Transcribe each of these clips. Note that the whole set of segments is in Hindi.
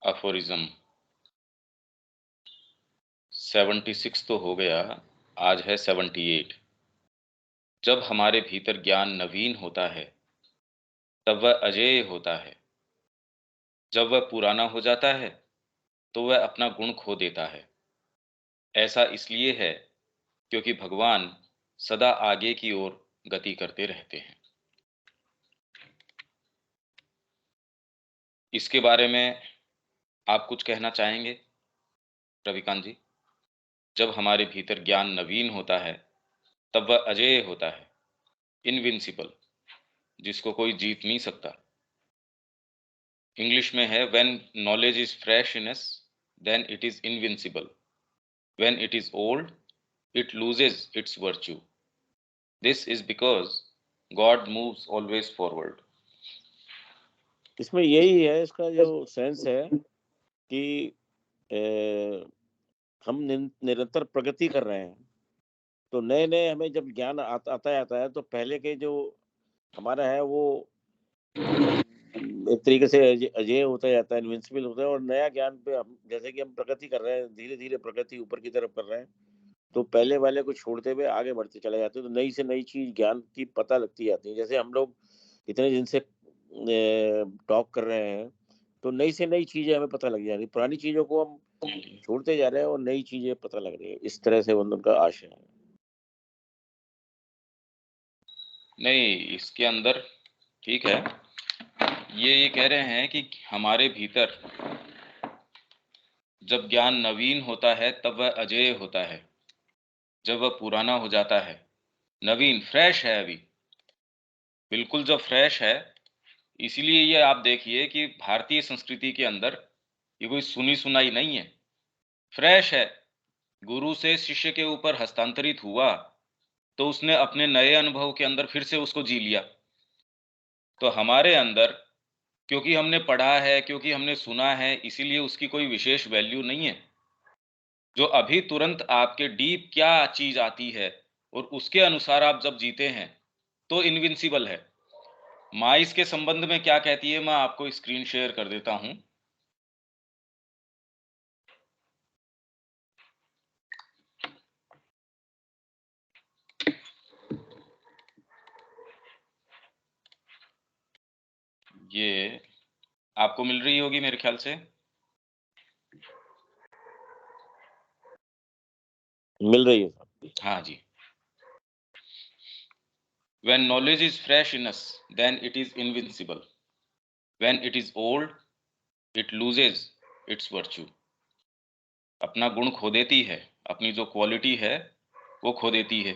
अफोरिज्म 76 तो हो गया, आज है 78। जब हमारे भीतर ज्ञान नवीन होता है तब वह अजेय होता है। जब वह पुराना हो जाता है तो वह अपना गुण खो देता है। ऐसा इसलिए है क्योंकि भगवान सदा आगे की ओर गति करते रहते हैं। इसके बारे में आप कुछ कहना चाहेंगे रविकांत जी? जब हमारे भीतर ज्ञान नवीन होता है तब वह अजेय होता है, इनविंसिबल, जिसको कोई जीत नहीं सकता। इंग्लिश में है when knowledge is fresh in us then it is invincible, when it is old it loses its virtue. This is because God moves always forward. इसमें यही है, इसका जो सेंस है कि हम निरंतर प्रगति कर रहे हैं। तो नए नए हमें जब ज्ञान आता है तो पहले के जो हमारा है वो एक तरीके से अजेय होता जाता है, इनविंसिबल होता है। और नया ज्ञान पे हम जैसे कि हम प्रगति कर रहे हैं, धीरे धीरे प्रगति ऊपर की तरफ कर रहे हैं, तो पहले वाले को छोड़ते हुए आगे बढ़ते चले जाते हैं। तो नई से नई चीज ज्ञान की पता लगती जाती है। जैसे हम लोग इतने दिन से टॉक कर रहे हैं, तो नई से नई चीजें हमें पता लग जा रही, पुरानी चीजों को हम छोड़ते जा रहे हैं और नई चीजें पता लग रही है। इस तरह से उनका आशय है। नहीं, इसके अंदर ठीक है, ये कह रहे हैं कि हमारे भीतर जब ज्ञान नवीन होता है तब वह अजेय होता है। जब वह पुराना हो जाता है, नवीन फ्रेश है अभी, बिल्कुल जब फ्रेश है। इसीलिए ये आप देखिए कि भारतीय संस्कृति के अंदर ये कोई सुनी सुनाई नहीं है, फ्रेश है। गुरु से शिष्य के ऊपर हस्तांतरित हुआ तो उसने अपने नए अनुभव के अंदर फिर से उसको जी लिया। तो हमारे अंदर, क्योंकि हमने पढ़ा है, क्योंकि हमने सुना है, इसीलिए उसकी कोई विशेष वैल्यू नहीं है। जो अभी तुरंत आपके डीप क्या चीज आती है और उसके अनुसार आप जब जीते हैं तो इनविंसिबल है। माँ इसके संबंध में क्या कहती है, मैं आपको स्क्रीन शेयर कर देता हूं। ये आपको मिल रही होगी मेरे ख्याल से। मिल रही है साहब। हाँ जी। When knowledge is fresh in us, then it is invincible. When it is old, it loses its virtue. अपना गुण खो देती है, अपनी जो क्वालिटी है वो खो देती है।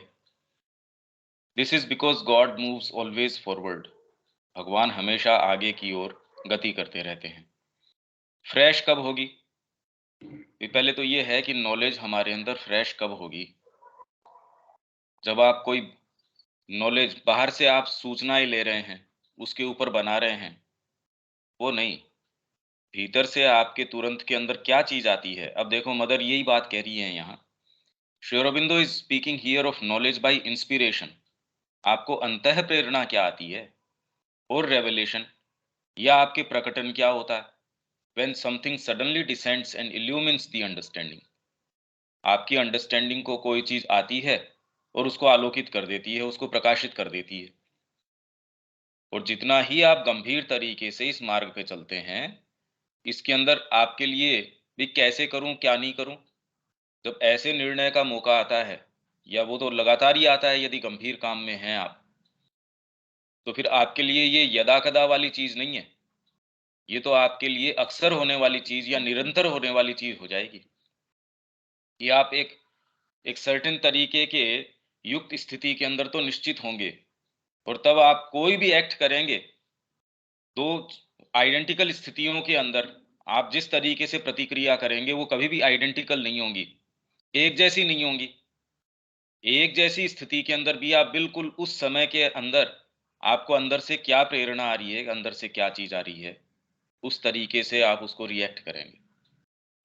This is because God moves always forward. भगवान हमेशा आगे की ओर गति करते रहते हैं। फ्रेश कब होगी? पहले तो ये है कि नॉलेज हमारे अंदर फ्रेश कब होगी? जब आप कोई नॉलेज बाहर से आप सूचनाएं ले रहे हैं, उसके ऊपर बना रहे हैं, वो नहीं, भीतर से आपके तुरंत के अंदर क्या चीज आती है। अब देखो, मदर यही बात कह रही है यहाँ। Shri Aurobindo is speaking here of knowledge by inspiration. आपको अंतः प्रेरणा क्या आती है, और रेवलेशन, या आपके प्रकटन क्या होता है? When something suddenly descends and illumines the understanding. आपकी अंडरस्टैंडिंग को कोई चीज आती है और उसको आलोकित कर देती है, उसको प्रकाशित कर देती है। और जितना ही आप गंभीर तरीके से इस मार्ग पे चलते हैं, इसके अंदर आपके लिए भी कैसे करूं क्या नहीं करूं, जब ऐसे निर्णय का मौका आता है, या वो तो लगातार ही आता है यदि गंभीर काम में हैं आप, तो फिर आपके लिए ये यदा कदा वाली चीज नहीं है। ये तो आपके लिए अक्सर होने वाली चीज या निरंतर होने वाली चीज हो जाएगी कि आप एक एक सर्टेन तरीके के युक्त स्थिति के अंदर तो निश्चित होंगे। और तब आप कोई भी एक्ट करेंगे, दो आइडेंटिकल स्थितियों के अंदर आप जिस तरीके से प्रतिक्रिया करेंगे वो कभी भी आइडेंटिकल नहीं होंगी, एक जैसी नहीं होंगी। एक जैसी स्थिति के अंदर भी आप बिल्कुल उस समय के अंदर आपको अंदर से क्या प्रेरणा आ रही है, अंदर से क्या चीज आ रही है, उस तरीके से आप उसको रिएक्ट करेंगे,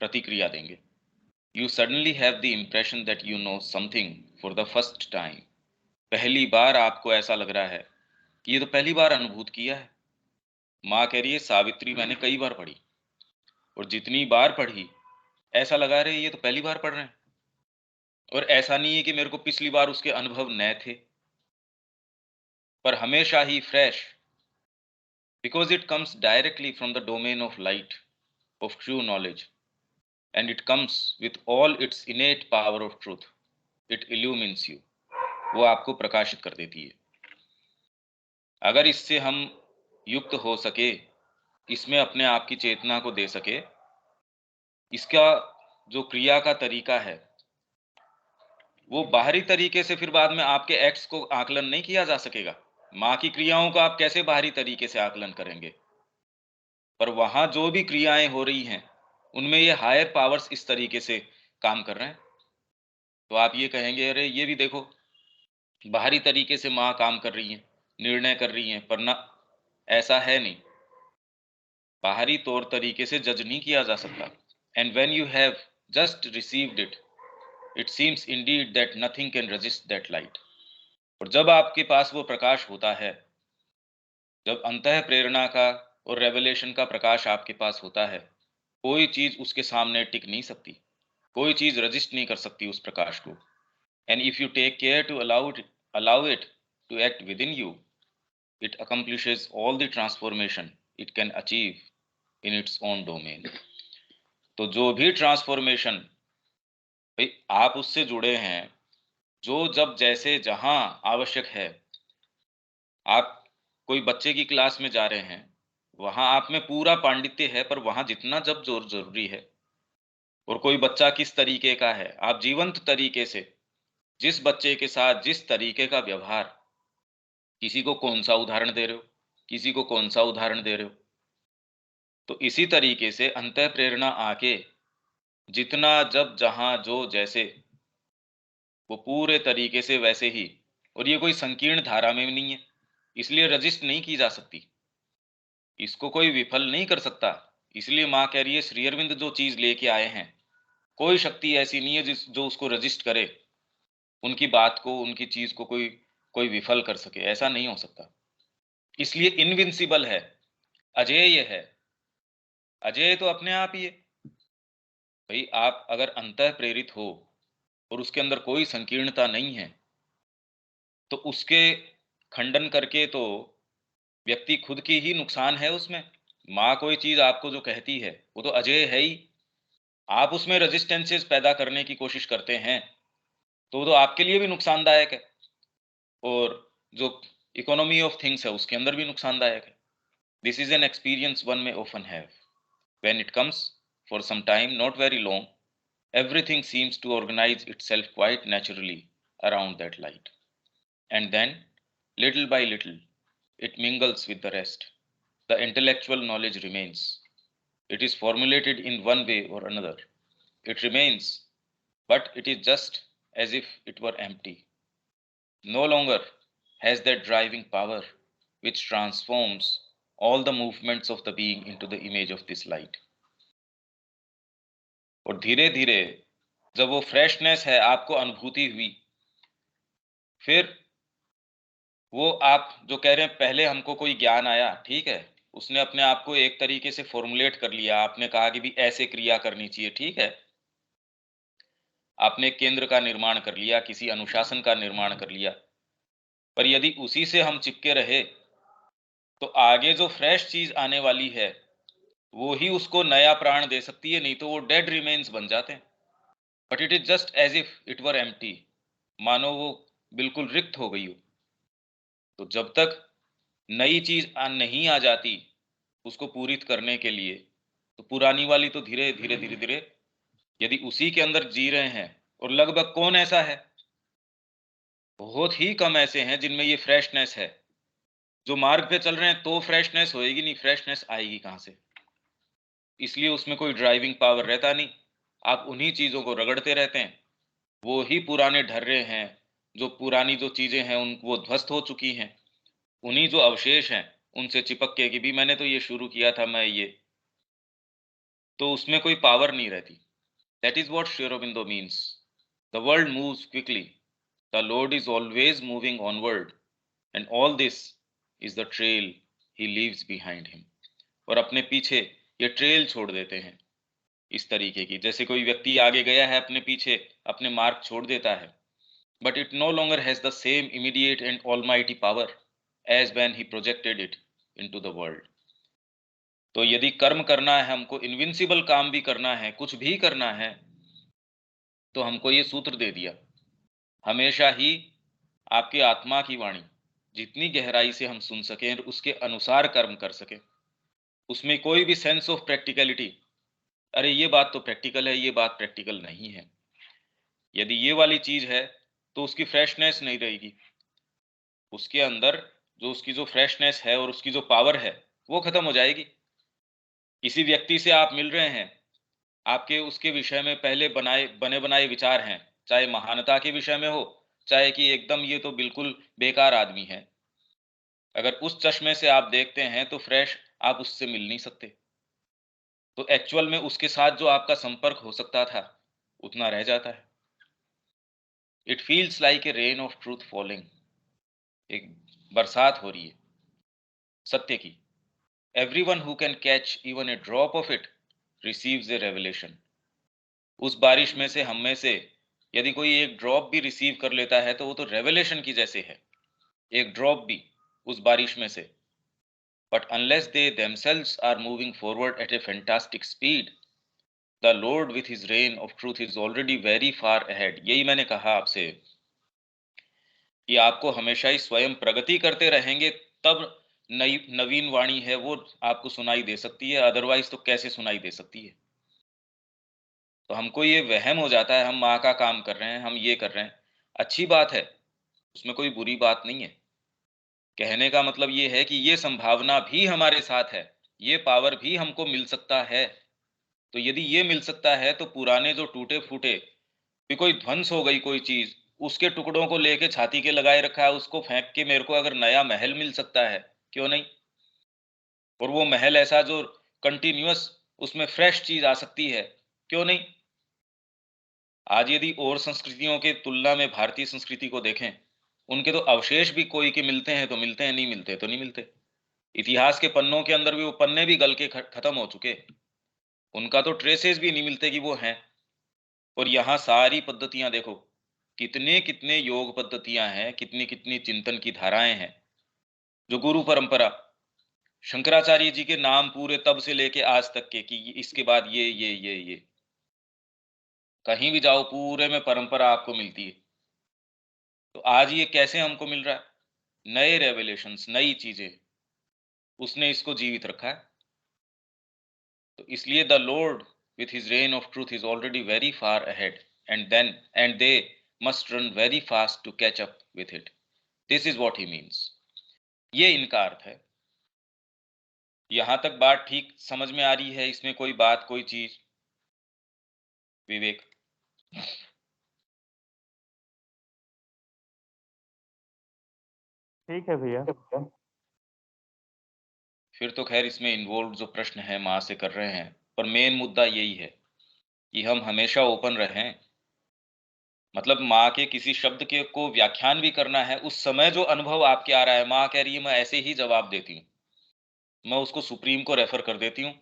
प्रतिक्रिया देंगे। You suddenly have the impression that you know something for the first time. पहली बार आपको ऐसा लग रहा है कि ये तो पहली बार अनुभूत किया है। माँ कह रही है सावित्री मैंने कई बार पढ़ी, और जितनी बार पढ़ी ऐसा लगा रहे ये तो पहली बार पढ़ रहे हैं। और ऐसा नहीं है कि मेरे को पिछली बार उसके अनुभव नए थे, पर हमेशा ही fresh, because it comes directly from the domain of light, of true knowledge, and it comes with all its innate power of truth. It illumines you, वो आपको प्रकाशित कर देती है। अगर इससे हम युक्त हो सके, इसमें अपने आप की चेतना को दे सके, इसका जो क्रिया का तरीका है वो बाहरी तरीके से फिर बाद में आपके एक्ट्स को आकलन नहीं किया जा सकेगा। माँ की क्रियाओं का आप कैसे बाहरी तरीके से आकलन करेंगे, पर वहां जो भी क्रियाएं हो रही हैं उनमें ये हायर पावर्स इस तरीके से काम कर रहे हैं, तो आप ये कहेंगे अरे ये भी देखो बाहरी तरीके से माँ काम कर रही हैं, निर्णय कर रही हैं, पर ना, ऐसा है नहीं। बाहरी तौर तरीके से जज नहीं किया जा सकता। And when you have just received it, it seems Indeed that nothing can resist that light. और जब आपके पास वो प्रकाश होता है, जब अंतः प्रेरणा का और रेवलेशन का प्रकाश आपके पास होता है, कोई चीज उसके सामने टिक नहीं सकती, कोई चीज रजिस्ट नहीं कर सकती उस प्रकाश को। And if you take care to allow it to act within you, it accomplishes all the transformation it can achieve in its own domain. तो जो भी ट्रांसफॉर्मेशन भाई आप उससे जुड़े हैं, जो जब जैसे जहां आवश्यक है, आप कोई बच्चे की क्लास में जा रहे हैं, वहां आप में पूरा पांडित्य है, पर वहां जितना जब जोर जरूरी है, और कोई बच्चा किस तरीके का है, आप जीवंत तरीके से जिस बच्चे के साथ जिस तरीके का व्यवहार, किसी को कौन सा उदाहरण दे रहे हो, किसी को कौन सा उदाहरण दे रहे हो, तो इसी तरीके से अंतः प्रेरणा आके जितना जब जहां जो जैसे, वो पूरे तरीके से वैसे ही, और ये कोई संकीर्ण धारा में नहीं है, इसलिए रजिस्ट नहीं की जा सकती, इसको कोई विफल नहीं कर सकता। इसलिए माँ कह रही है श्री अरविंद जो चीज लेके आए हैं, कोई शक्ति ऐसी नहीं है जिस जो उसको रजिस्ट करे, उनकी बात को, उनकी चीज को कोई कोई विफल कर सके, ऐसा नहीं हो सकता। इसलिए इनविंसिबल है, अजेय है। अजेय तो अपने आप ही है। भाई आप अगर अंतः प्रेरित हो और उसके अंदर कोई संकीर्णता नहीं है, तो उसके खंडन करके तो व्यक्ति खुद की ही नुकसान है उसमें। माँ कोई चीज आपको जो कहती है वो तो अजेय है ही, आप उसमें रेजिस्टेंसेस पैदा करने की कोशिश करते हैं तो वो तो आपके लिए भी नुकसानदायक है, और जो इकोनॉमी ऑफ थिंग्स है उसके अंदर भी नुकसानदायक है। This is an experience one may often have when it comes for some time, not very long, everything seems to organize itself quite naturally around that light. And then, little by little, it mingles with the rest. The intellectual knowledge remains. It is formulated in one way or another. It remains, but it is just as if it were empty. No longer has that driving power which transforms all the movements of the being into the image of this light. और धीरे धीरे जब वो फ्रेशनेस है आपको अनुभूति हुई, फिर वो आप जो कह रहे हैं पहले हमको कोई ज्ञान आया, ठीक है, उसने अपने आप को एक तरीके से फॉर्मुलेट कर लिया, आपने कहा कि भी ऐसे क्रिया करनी चाहिए, ठीक है, आपने केंद्र का निर्माण कर लिया, किसी अनुशासन का निर्माण कर लिया, पर यदि उसी से हम चिपके रहे तो आगे जो फ्रेश चीज आने वाली है वो ही उसको नया प्राण दे सकती है, नहीं तो वो डेड रिमेन्स बन जाते हैं। But it is just as if it were empty, मानो वो बिल्कुल रिक्त हो गई हो। तो जब तक नई चीज नहीं आ जाती उसको पूरित करने के लिए, तो पुरानी वाली तो धीरे धीरे धीरे धीरे यदि उसी के अंदर जी रहे हैं, और लगभग कौन ऐसा है, बहुत ही कम ऐसे हैं जिनमें ये फ्रेशनेस है। जो मार्ग पे चल रहे हैं तो फ्रेशनेस होएगी नहीं, फ्रेशनेस आएगी कहाँ से? इसलिए उसमें कोई ड्राइविंग पावर रहता नहीं, आप उन्हीं चीजों को रगड़ते रहते हैं। वो ही पुराने ढर्रे हैं, जो पुरानी जो चीजें हैं उन वो ध्वस्त हो चुकी हैं, उन्हीं जो अवशेष हैं उनसे चिपक के कि भी मैंने तो ये शुरू किया था, मैं ये, तो उसमें कोई पावर नहीं रहती। That is what Shri Aurobindo means, the world moves quickly, the Lord is always moving onward, and all this is the trail he leaves behind him. और अपने पीछे ये ट्रेल छोड़ देते हैं, इस तरीके की, जैसे कोई व्यक्ति आगे गया है अपने पीछे, अपने मार्क छोड़ देता है, but it no longer has the same immediate and almighty power as when he projected it into the world. तो यदि कर्म करना है हमको, इनविंसिबल काम भी करना है, कुछ भी करना है, तो हमको ये सूत्र दे दिया, हमेशा ही आपकी आत्मा की वाणी जितनी गहराई से हम सुन सकें और उसके अनुसार कर्म कर सकें, उसमें कोई भी सेंस ऑफ प्रैक्टिकलिटी, अरे ये बात तो प्रैक्टिकल है, ये बात प्रैक्टिकल नहीं है, यदि ये वाली चीज है तो उसकी फ्रेशनेस नहीं रहेगी, उसके अंदर जो उसकी जो फ्रेशनेस है और उसकी जो पावर है वो खत्म हो जाएगी। किसी व्यक्ति से आप मिल रहे हैं, आपके उसके विषय में पहले बने बनाए विचार हैं, चाहे महानता के विषय में हो, चाहे कि एकदम ये तो बिल्कुल बेकार आदमी है, अगर उस चश्मे से आप देखते हैं तो फ्रेश आप उससे मिल नहीं सकते, तो एक्चुअल में उसके साथ जो आपका संपर्क हो सकता था उतना रह जाता है। It feels like a rain of truth falling, एक बरसात हो रही है सत्य की। Everyone who can catch even a drop of it receives A revelation. उस बारिश में से, हम में से यदि कोई एक ड्रॉप भी रिसीव कर लेता है तो वो तो रेवलेशन की जैसे है, एक ड्रॉप भी उस बारिश में से। But unless they themselves are moving forward at a fantastic speed, the Lord with his reign of truth is already very far ahead। यही मैंने कहा आपसे कि आपको हमेशा ही स्वयं प्रगति करते रहेंगे, तब नई नवीन वाणी है वो आपको सुनाई दे सकती है, अदरवाइज तो कैसे सुनाई दे सकती है। तो हमको ये वहम हो जाता है, हम माँ का काम कर रहे हैं, हम ये कर रहे हैं, अच्छी बात है, उसमें कोई बुरी बात नहीं है। कहने का मतलब ये है कि ये संभावना भी हमारे साथ है, ये पावर भी हमको मिल सकता है। तो यदि ये मिल सकता है तो पुराने जो टूटे फूटे, भी कोई ध्वंस हो गई कोई चीज, उसके टुकड़ों को लेके छाती के लगाए रखा है, उसको फेंक के मेरे को अगर नया महल मिल सकता है, क्यों नहीं। और वो महल ऐसा जो कंटिन्यूअस, उसमें फ्रेश चीज आ सकती है, क्यों नहीं। आज यदि और संस्कृतियों के तुलना में भारतीय संस्कृति को देखें, उनके तो अवशेष भी कोई के मिलते हैं तो मिलते हैं, नहीं मिलते तो नहीं मिलते। इतिहास के पन्नों के अंदर भी वो पन्ने भी गल के खत्म हो चुके, उनका तो ट्रेसेस भी नहीं मिलते कि वो हैं। और यहाँ सारी पद्धतियां देखो, कितने कितने योग पद्धतियां हैं, कितनी कितनी चिंतन की धाराएं हैं, जो गुरु परंपरा शंकराचार्य जी के नाम पूरे तब से लेके आज तक के, कि इसके बाद ये कहीं भी जाओ पूरे में परंपरा आपको मिलती है। तो आज ये कैसे हमको मिल रहा है, नए रेवलेशंस, नई चीजें, उसने इसको जीवित रखा है। तो इसलिए the Lord with his reign of truth is already very far ahead, and they must run very fast to catch up with it। this is what he means। ये इनका अर्थ है। यहां तक बात ठीक समझ में आ रही है, इसमें कोई बात कोई चीज, विवेक? ठीक है भैया। फिर तो खैर इसमें इन्वॉल्व जो प्रश्न है माँ से कर रहे हैं, पर मेन मुद्दा यही है कि हम हमेशा ओपन रहें। मतलब माँ के किसी शब्द के को व्याख्यान भी करना है, उस समय जो अनुभव आपके आ रहा है, माँ कह रही है मैं ऐसे ही जवाब देती हूँ, मैं उसको सुप्रीम को रेफर कर देती हूँ,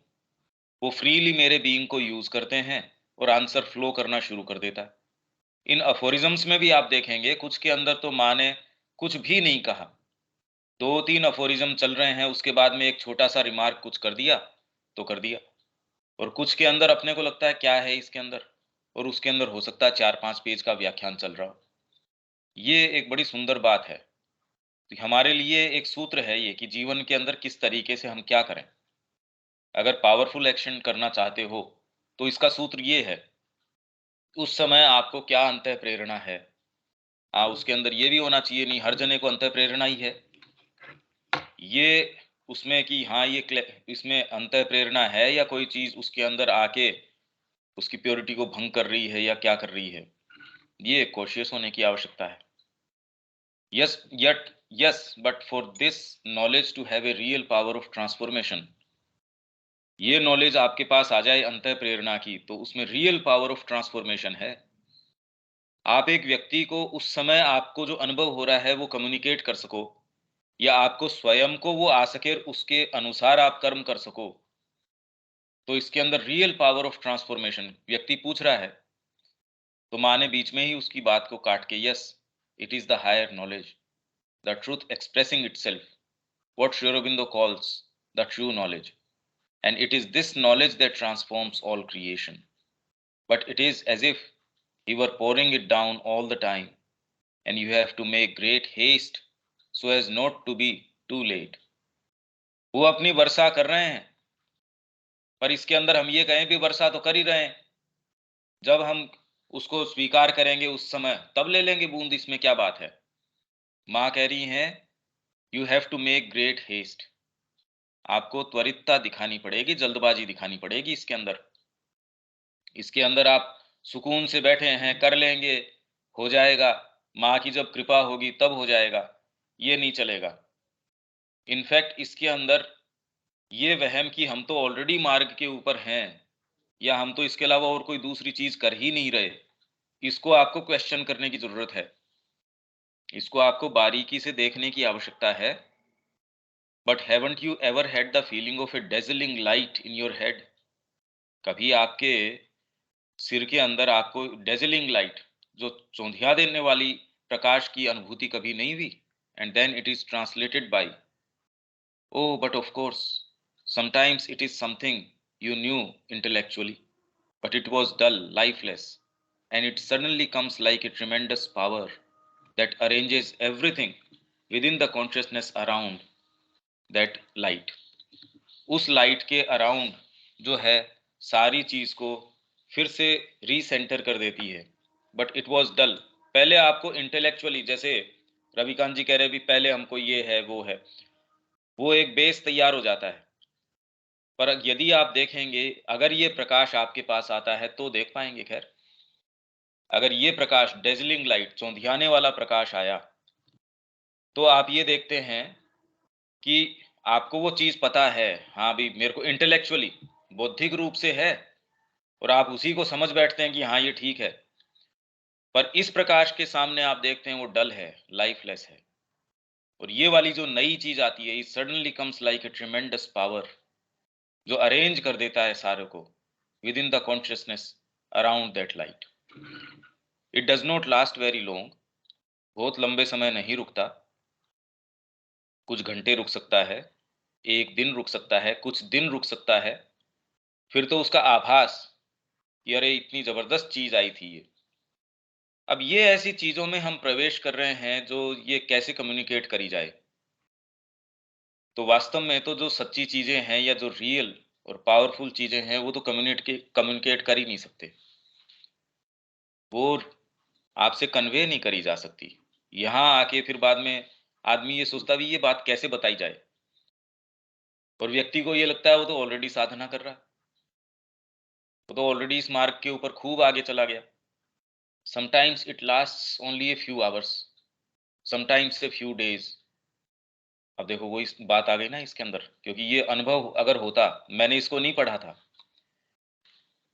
वो फ्रीली मेरे बीइंग को यूज करते हैं और आंसर फ्लो करना शुरू कर देता है। इन अफोरिज्म्स में भी आप देखेंगे कुछ के अंदर तो माँ ने कुछ भी नहीं कहा, दो तीन अफोरिज्म चल रहे हैं, उसके बाद में एक छोटा सा रिमार्क कुछ कर दिया तो कर दिया। और कुछ के अंदर अपने को लगता है क्या है इसके अंदर, और उसके अंदर हो सकता है 4-5 पेज का व्याख्यान चल रहा हो। ये एक बड़ी सुंदर बात है। तो हमारे लिए एक सूत्र है ये कि जीवन के अंदर किस तरीके से हम क्या करें। अगर पावरफुल एक्शन करना चाहते हो तो इसका सूत्र ये है, उस समय आपको क्या अंतः प्रेरणा है। उसके अंदर ये भी होना चाहिए, नहीं हर जने को अंतः प्रेरणा ही है, ये उसमें कि हाँ ये इसमें अंतः प्रेरणा है या कोई चीज उसके अंदर आके उसकी प्योरिटी को भंग कर रही है या क्या कर रही है, ये कॉशियस होने की आवश्यकता है। Yes, but for this knowledge to have a real power of transformation, ये नॉलेज आपके पास आ जाए अंतः प्रेरणा की, तो उसमें रियल पावर ऑफ ट्रांसफॉर्मेशन है। आप एक व्यक्ति को उस समय आपको जो अनुभव हो रहा है वो कम्युनिकेट कर सको, या आपको स्वयं को वो आ सके उसके अनुसार आप कर्म कर सको, तो इसके अंदर रियल पावर ऑफ ट्रांसफॉर्मेशन, व्यक्ति पूछ रहा है तो माँ ने बीच में ही उसकी बात को काट के, yes, it is the higher knowledge, the truth expressing itself, what Sri Aurobindo calls the true knowledge, and it is this knowledge that transforms all creation. But it is as if he were pouring it down all the time, and you have to make great haste so as not to be too late. वो अपनी वर्षा कर रहे हैं, पर इसके अंदर हम ये कहें भी वर्षा तो कर ही रहे हैं, जब हम उसको स्वीकार करेंगे उस समय तब ले लेंगे बूंद, इसमें क्या बात है। माँ कह रही हैं you have to make great haste, आपको त्वरितता दिखानी पड़ेगी, जल्दबाजी दिखानी पड़ेगी इसके अंदर। इसके अंदर आप सुकून से बैठे हैं, कर लेंगे, हो जाएगा, माँ की जब कृपा होगी तब हो जाएगा, ये नहीं चलेगा। इनफैक्ट इसके अंदर ये वहम कि हम तो ऑलरेडी मार्ग के ऊपर हैं, या हम तो इसके अलावा और कोई दूसरी चीज कर ही नहीं रहे, इसको आपको क्वेश्चन करने की जरूरत है, इसको आपको बारीकी से देखने की आवश्यकता है। But haven't you ever had the feeling of A dazzling light in your head? कभी आपके सिर के अंदर आपको डेजलिंग लाइट, जो चौंधिया देने वाली प्रकाश की अनुभूति कभी नहीं हुई? And then it is translated by, oh but of course sometimes it is something you knew intellectually, but it was dull, lifeless, and it suddenly comes like a tremendous power that arranges everything within the consciousness around that light. उस लाइट के अराउंड जो है सारी चीज को फिर से रीसेंटर कर देती है। बट इट वॉज डल, पहले आपको इंटेलेक्चुअली, जैसे रविकांत जी कह रहे भी पहले हमको ये है वो है, वो एक बेस तैयार हो जाता है। पर यदि आप देखेंगे, अगर ये प्रकाश आपके पास आता है तो देख पाएंगे। खैर, अगर ये प्रकाश डेजलिंग लाइट, चौंधियाने वाला प्रकाश आया, तो आप ये देखते हैं कि आपको वो चीज पता है, हाँ भी मेरे को इंटेलेक्चुअली, बौद्धिक रूप से है, और आप उसी को समझ बैठते हैं कि हाँ ये ठीक है। पर इस प्रकाश के सामने आप देखते हैं वो डल है, लाइफलेस है। और ये वाली जो नई चीज आती है, it suddenly comes like a tremendous power, जो अरेंज कर देता है सारे को with in the consciousness around that light. It does not last very long, बहुत लंबे समय नहीं रुकता, कुछ घंटे रुक सकता है, एक दिन रुक सकता है, कुछ दिन रुक सकता है, फिर तो उसका आभास कि अरे इतनी जबरदस्त चीज आई थी ये। अब ये ऐसी चीजों में हम प्रवेश कर रहे हैं जो ये कैसे कम्युनिकेट करी जाए। तो वास्तव में तो जो सच्ची चीजें हैं या जो रियल और पावरफुल चीजें हैं, वो तो कम्युनिकेट कर ही नहीं सकते, वो आपसे कन्वे नहीं करी जा सकती। यहाँ आके फिर बाद में आदमी ये सोचता भी ये बात कैसे बताई जाए, और व्यक्ति को ये लगता है वो तो ऑलरेडी साधना कर रहा है, वो तो ऑलरेडी इस मार्ग के ऊपर खूब आगे चला गया। Sometimes it lasts only a few hours, sometimes a few days. अब देखो वो इस बात आ गई ना इसके अंदर, क्योंकि ये अनुभव अगर होता, मैंने इसको नहीं पढ़ा था,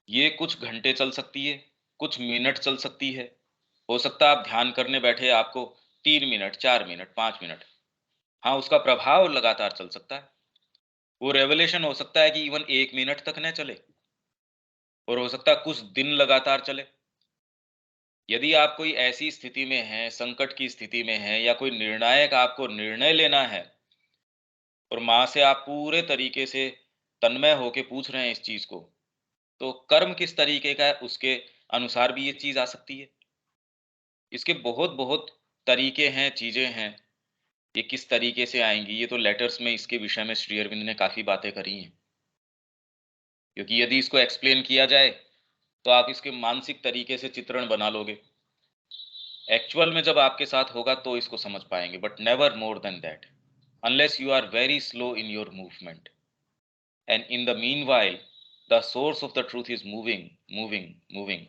ये कुछ घंटे चल सकती है, कुछ मिनट चल सकती है, हो सकता है आप ध्यान करने बैठे आपको 3 मिनट, 4 मिनट, 5 मिनट, हाँ उसका प्रभाव लगातार चल सकता है। वो रेवलेशन हो सकता है कि इवन 1 मिनट तक न चले, और हो सकता है कुछ दिन लगातार चले। यदि आप कोई ऐसी स्थिति में हैं, संकट की स्थिति में हैं, या कोई निर्णायक आपको निर्णय लेना है, और माँ से आप पूरे तरीके से तन्मय होके पूछ रहे हैं इस चीज को, तो कर्म किस तरीके का है उसके अनुसार भी ये चीज आ सकती है। इसके बहुत बहुत तरीके हैं, चीजें हैं, ये किस तरीके से आएंगी, ये तो लेटर्स में इसके विषय में श्री अरविंद ने काफी बातें करी हैं। क्योंकि यदि इसको एक्सप्लेन किया जाए तो आप इसके मानसिक तरीके से चित्रण बना लोगे, एक्चुअल में जब आपके साथ होगा तो इसको समझ पाएंगे, but never more than that, unless you are very slow in your movement, and in the meanwhile the source of the truth is moving, moving, moving.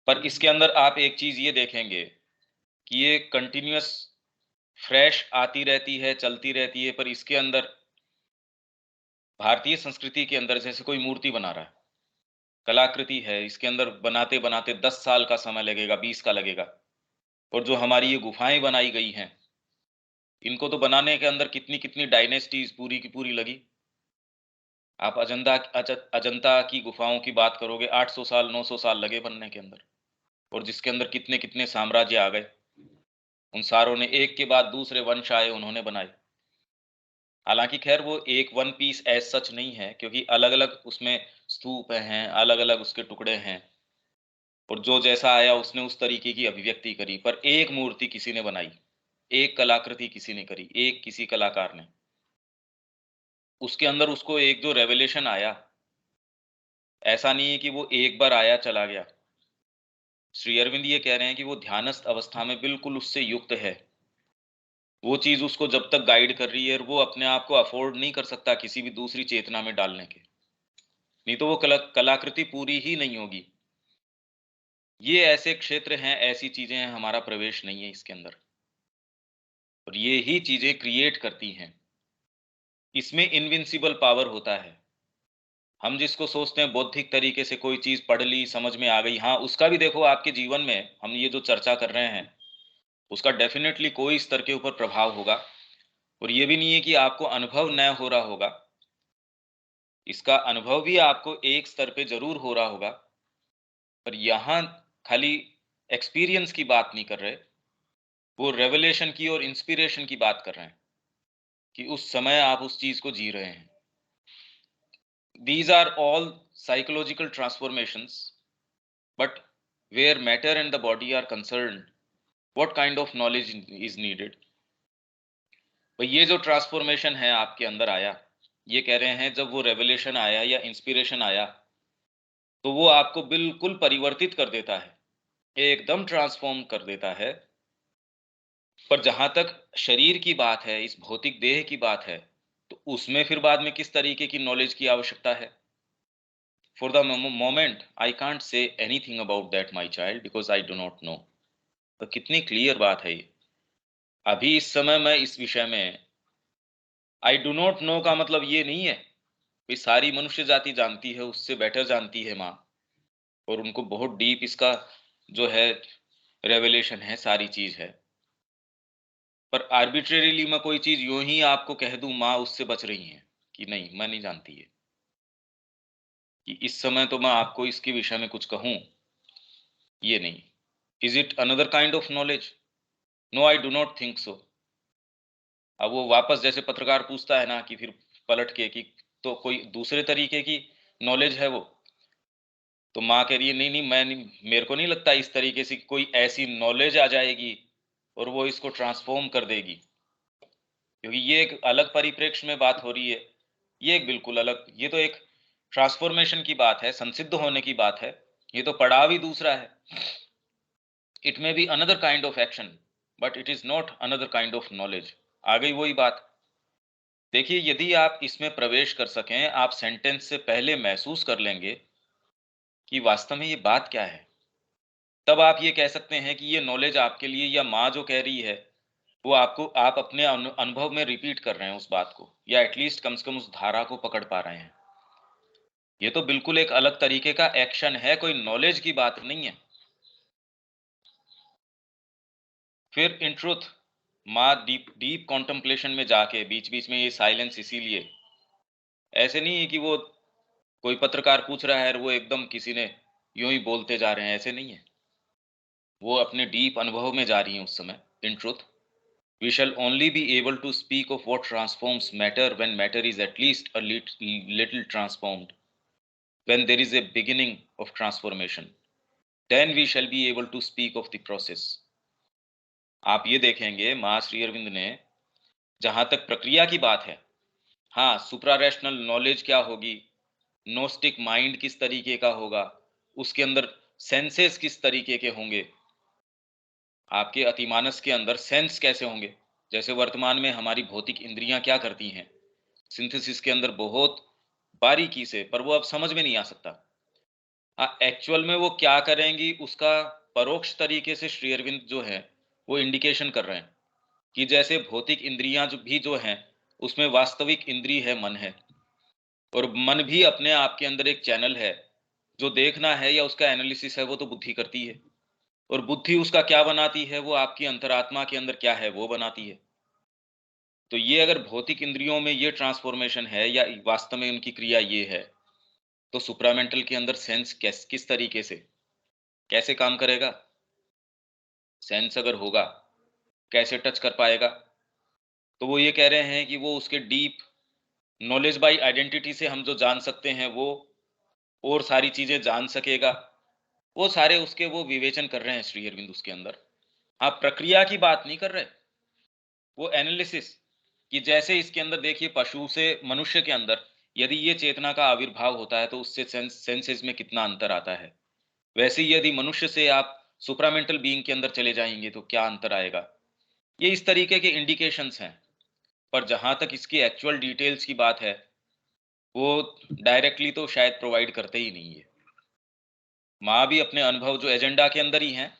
पर इसके अंदर आप एक चीज ये देखेंगे कि ये कंटिन्यूअस फ्रेश आती रहती है, चलती रहती है, पर इसके अंदर भारतीय संस्कृति के अंदर जैसे कोई मूर्ति बना रहा है, कलाकृति है, इसके अंदर बनाते बनाते 10 साल का समय लगेगा, 20 का लगेगा। और जो हमारी ये गुफाएं बनाई गई हैं, इनको तो बनाने के अंदर कितनी कितनी डायनेस्टीज पूरी की पूरी लगी। आप अजंता की गुफाओं की बात करोगे, 800 साल 900 साल लगे बनने के अंदर, और जिसके अंदर कितने कितने साम्राज्य आ गए, उन सारों ने एक के बाद दूसरे वंश आए उन्होंने बनाए। हालांकि खैर वो एक वन पीस एज सच नहीं है, क्योंकि अलग अलग उसमें स्तूप हैं, अलग अलग उसके टुकड़े हैं, और जो जैसा आया उसने उस तरीके की अभिव्यक्ति करी, पर एक मूर्ति किसी ने बनाई, एक कलाकृति किसी ने करी, एक किसी कलाकार ने, उसके अंदर उसको एक जो रेवलेशन आया, ऐसा नहीं है कि वो एक बार आया चला गया। श्री अरविंद ये कह रहे हैं कि वो ध्यानस्थ अवस्था में बिल्कुल उससे युक्त है, वो चीज उसको जब तक गाइड कर रही है, और वो अपने आप को अफोर्ड नहीं कर सकता किसी भी दूसरी चेतना में डालने के, नहीं तो वो कलाकृति पूरी ही नहीं होगी। ये ऐसे क्षेत्र हैं, ऐसी चीजें हैं, हमारा प्रवेश नहीं है इसके अंदर, और ये ही चीजें क्रिएट करती हैं। इसमें इनविंसिबल पावर होता है। हम जिसको सोचते हैं बौद्धिक तरीके से कोई चीज पढ़ ली, समझ में आ गई, हाँ उसका भी देखो आपके जीवन में हम ये जो चर्चा कर रहे हैं, उसका डेफिनेटली कोई स्तर के ऊपर प्रभाव होगा, और ये भी नहीं है कि आपको अनुभव न हो रहा होगा, इसका अनुभव भी आपको एक स्तर पे जरूर हो रहा होगा, पर यहाँ खाली एक्सपीरियंस की बात नहीं कर रहे, वो रेवलेशन की और इंस्पिरेशन की बात कर रहे हैं, कि उस समय आप उस चीज को जी रहे हैं। These are all psychological transformations, but where matter and the body are concerned, what kind of knowledge is needed? भाई ये जो ट्रांसफॉर्मेशन है आपके अंदर आया, ये कह रहे हैं जब वो रेवलेशन आया या इंस्पिरेशन आया, तो वो आपको बिल्कुल परिवर्तित कर देता है, एकदम ट्रांसफॉर्म कर देता है। पर जहां तक शरीर की बात है, इस भौतिक देह की बात है, तो उसमें फिर बाद में किस तरीके की नॉलेज की आवश्यकता है? For the moment, I can't say anything about that, my child, because I do not know. तो कितनी क्लियर बात है ये। अभी इस समय मैं इस विषय में आई डू नॉट नो का मतलब ये नहीं है कि सारी मनुष्य जाति जानती है, उससे बेटर जानती है माँ, और उनको बहुत डीप इसका जो है रेवलेशन है, सारी चीज है। पर आर्बिट्रेरीली मैं कोई चीज यूं ही आपको कह दूं माँ उससे बच रही है कि नहीं, मैं नहीं जानती है, कि इस समय तो मैं आपको इसके विषय में कुछ कहूं, ये नहीं। Is it another kind of knowledge? No, I do not think so. अब वो वापस जैसे पत्रकार पूछता है ना, कि फिर पलट के कि तो कोई दूसरे तरीके की नॉलेज है वो, तो माँ कह रही है नहीं नहीं, मैं नहीं, मेरे को नहीं लगता इस तरीके से कोई ऐसी नॉलेज आ जाएगी और वो इसको ट्रांसफॉर्म कर देगी, क्योंकि ये एक अलग परिप्रेक्ष्य में बात हो रही है, ये एक बिल्कुल अलग, ये तो एक ट्रांसफॉर्मेशन की बात है, संसिद्ध होने की बात है, ये तो पड़ाव ही दूसरा है। It may be another kind of action, but it is not another kind of knowledge. आ गई वही बात। देखिए, यदि आप इसमें प्रवेश कर सकें, आप सेंटेंस से पहले महसूस कर लेंगे कि वास्तव में ये बात क्या है, तब आप ये कह सकते हैं कि ये नॉलेज आपके लिए, या माँ जो कह रही है वो आपको, आप अपने अनुभव में रिपीट कर रहे हैं उस बात को, या एटलीस्ट कम से कम उस धारा को पकड़ पा रहे हैं। ये तो बिल्कुल एक अलग तरीके का एक्शन है, कोई नॉलेज की बात नहीं है। फिर इन ट्रुथ माँ डीप डीप कॉन्टेम्पलेशन में जाके बीच बीच में ये साइलेंस, इसीलिए ऐसे नहीं है कि वो कोई पत्रकार पूछ रहा है और वो एकदम किसी ने यूं ही बोलते जा रहे हैं, ऐसे नहीं है। वो अपने डीप अनुभव में जा रही हैं उस समय। इन truth we shall only be able to speak of what transforms matter when matter is at least a little transformed, when there is a beginning of transformation, then we shall be able to speak of the process. आप ये देखेंगे माँ श्री अरविंद ने, जहां तक प्रक्रिया की बात है, हाँ सुप्रा रैशनल नॉलेज क्या होगी, नोस्टिक माइंड किस तरीके का होगा, उसके अंदर सेंसेस किस तरीके के होंगे, आपके अतिमानस के अंदर सेंस कैसे होंगे, जैसे वर्तमान में हमारी भौतिक इंद्रियां क्या करती हैं सिंथेसिस के अंदर बहुत बारीकी से, पर वो अब समझ में नहीं आ सकता। हाँ, एक्चुअल में वो क्या करेंगी उसका परोक्ष तरीके से श्री अरविंद जो है वो इंडिकेशन कर रहे हैं, कि जैसे भौतिक इंद्रियां जो हैं, उसमें वास्तविक इंद्री है, मन है, और मन भी अपने आप के अंदर एक चैनल है। जो देखना है या उसका एनालिसिस है वो तो बुद्धि करती है, और बुद्धि उसका क्या बनाती है, वो आपकी अंतरात्मा के अंदर क्या है वो बनाती है। तो ये अगर भौतिक इंद्रियों में ये ट्रांसफॉर्मेशन है या वास्तव में उनकी क्रिया ये है, तो सुप्रामेंटल के अंदर सेंस किस तरीके से कैसे काम करेगा? सेंस अगर होगा, कैसे टच कर पाएगा? तो वो ये कह रहे हैं कि वो उसके डीप नॉलेज बाय आइडेंटिटी से हम जो जान सकते हैं वो और सारी चीज़ें जान सकेगा। वो सारे उसके वो विवेचन कर रहे हैं श्री अरविंद उसके अंदर। हाँ, प्रक्रिया की बात नहीं कर रहे। वो एनालिसिस कि जैसे इसके अंदर देखिए पशु से मनुष्य के अंदर यदि ये चेतना का आविर्भाव होता है तो उससे सेंसेस में कितना अंतर आता है। वैसे ही यदि मनुष्य से आप सुप्रामेंटल बीइंग के अंदर चले जाएंगे तो क्या अंतर आएगा। ये इस तरीके के इंडिकेशंस हैं। पर जहां तक इसकी एक्चुअल डिटेल्स की बात है, वो डायरेक्टली तो शायद प्रोवाइड करते ही नहीं है। माँ भी अपने अनुभव जो एजेंडा के अंदर ही हैं,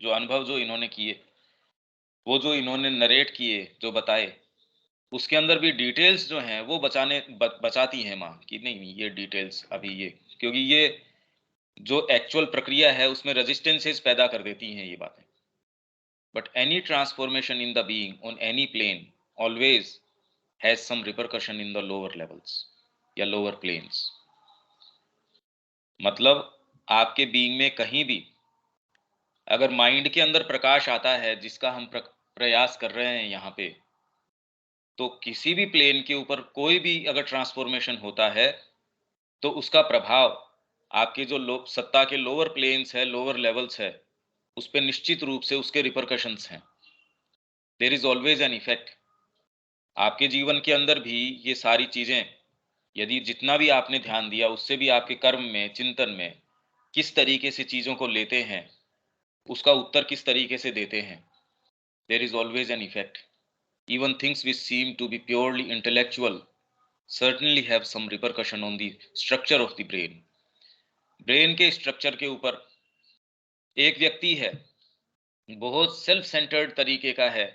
जो अनुभव जो इन्होंने किए, वो जो इन्होंने नरेट किए, जो बताए, उसके अंदर भी डिटेल्स जो हैं वो बचाती हैं माँ कि नहीं नहीं ये डिटेल्स अभी ये, क्योंकि ये जो एक्चुअल प्रक्रिया है उसमें रेजिस्टेंसेस पैदा कर देती हैं ये बातें। But any transformation in the being on any plane always has some repercussion in the lower levels या लोअर प्लेन्स। मतलब आपके बीइंग में कहीं भी अगर माइंड के अंदर प्रकाश आता है जिसका हम प्रयास कर रहे हैं यहाँ पे, तो किसी भी प्लेन के ऊपर कोई भी अगर ट्रांसफॉर्मेशन होता है तो उसका प्रभाव आपके जो सत्ता के लोअर प्लेन्स है, लोअर लेवल्स है, उस पे निश्चित रूप से उसके रिपरकशंस हैं। There is always an effect. आपके जीवन के अंदर भी ये सारी चीजें, यदि जितना भी आपने ध्यान दिया उससे भी आपके कर्म में, चिंतन में किस तरीके से चीजों को लेते हैं, उसका उत्तर किस तरीके से देते हैं, there is always an effect. Even things which seem to be purely intellectual certainly have some repercussion on the structure of the brain. Brain के स्ट्रक्चर के ऊपर एक व्यक्ति है, बहुत सेल्फ सेंटर्ड तरीके का है,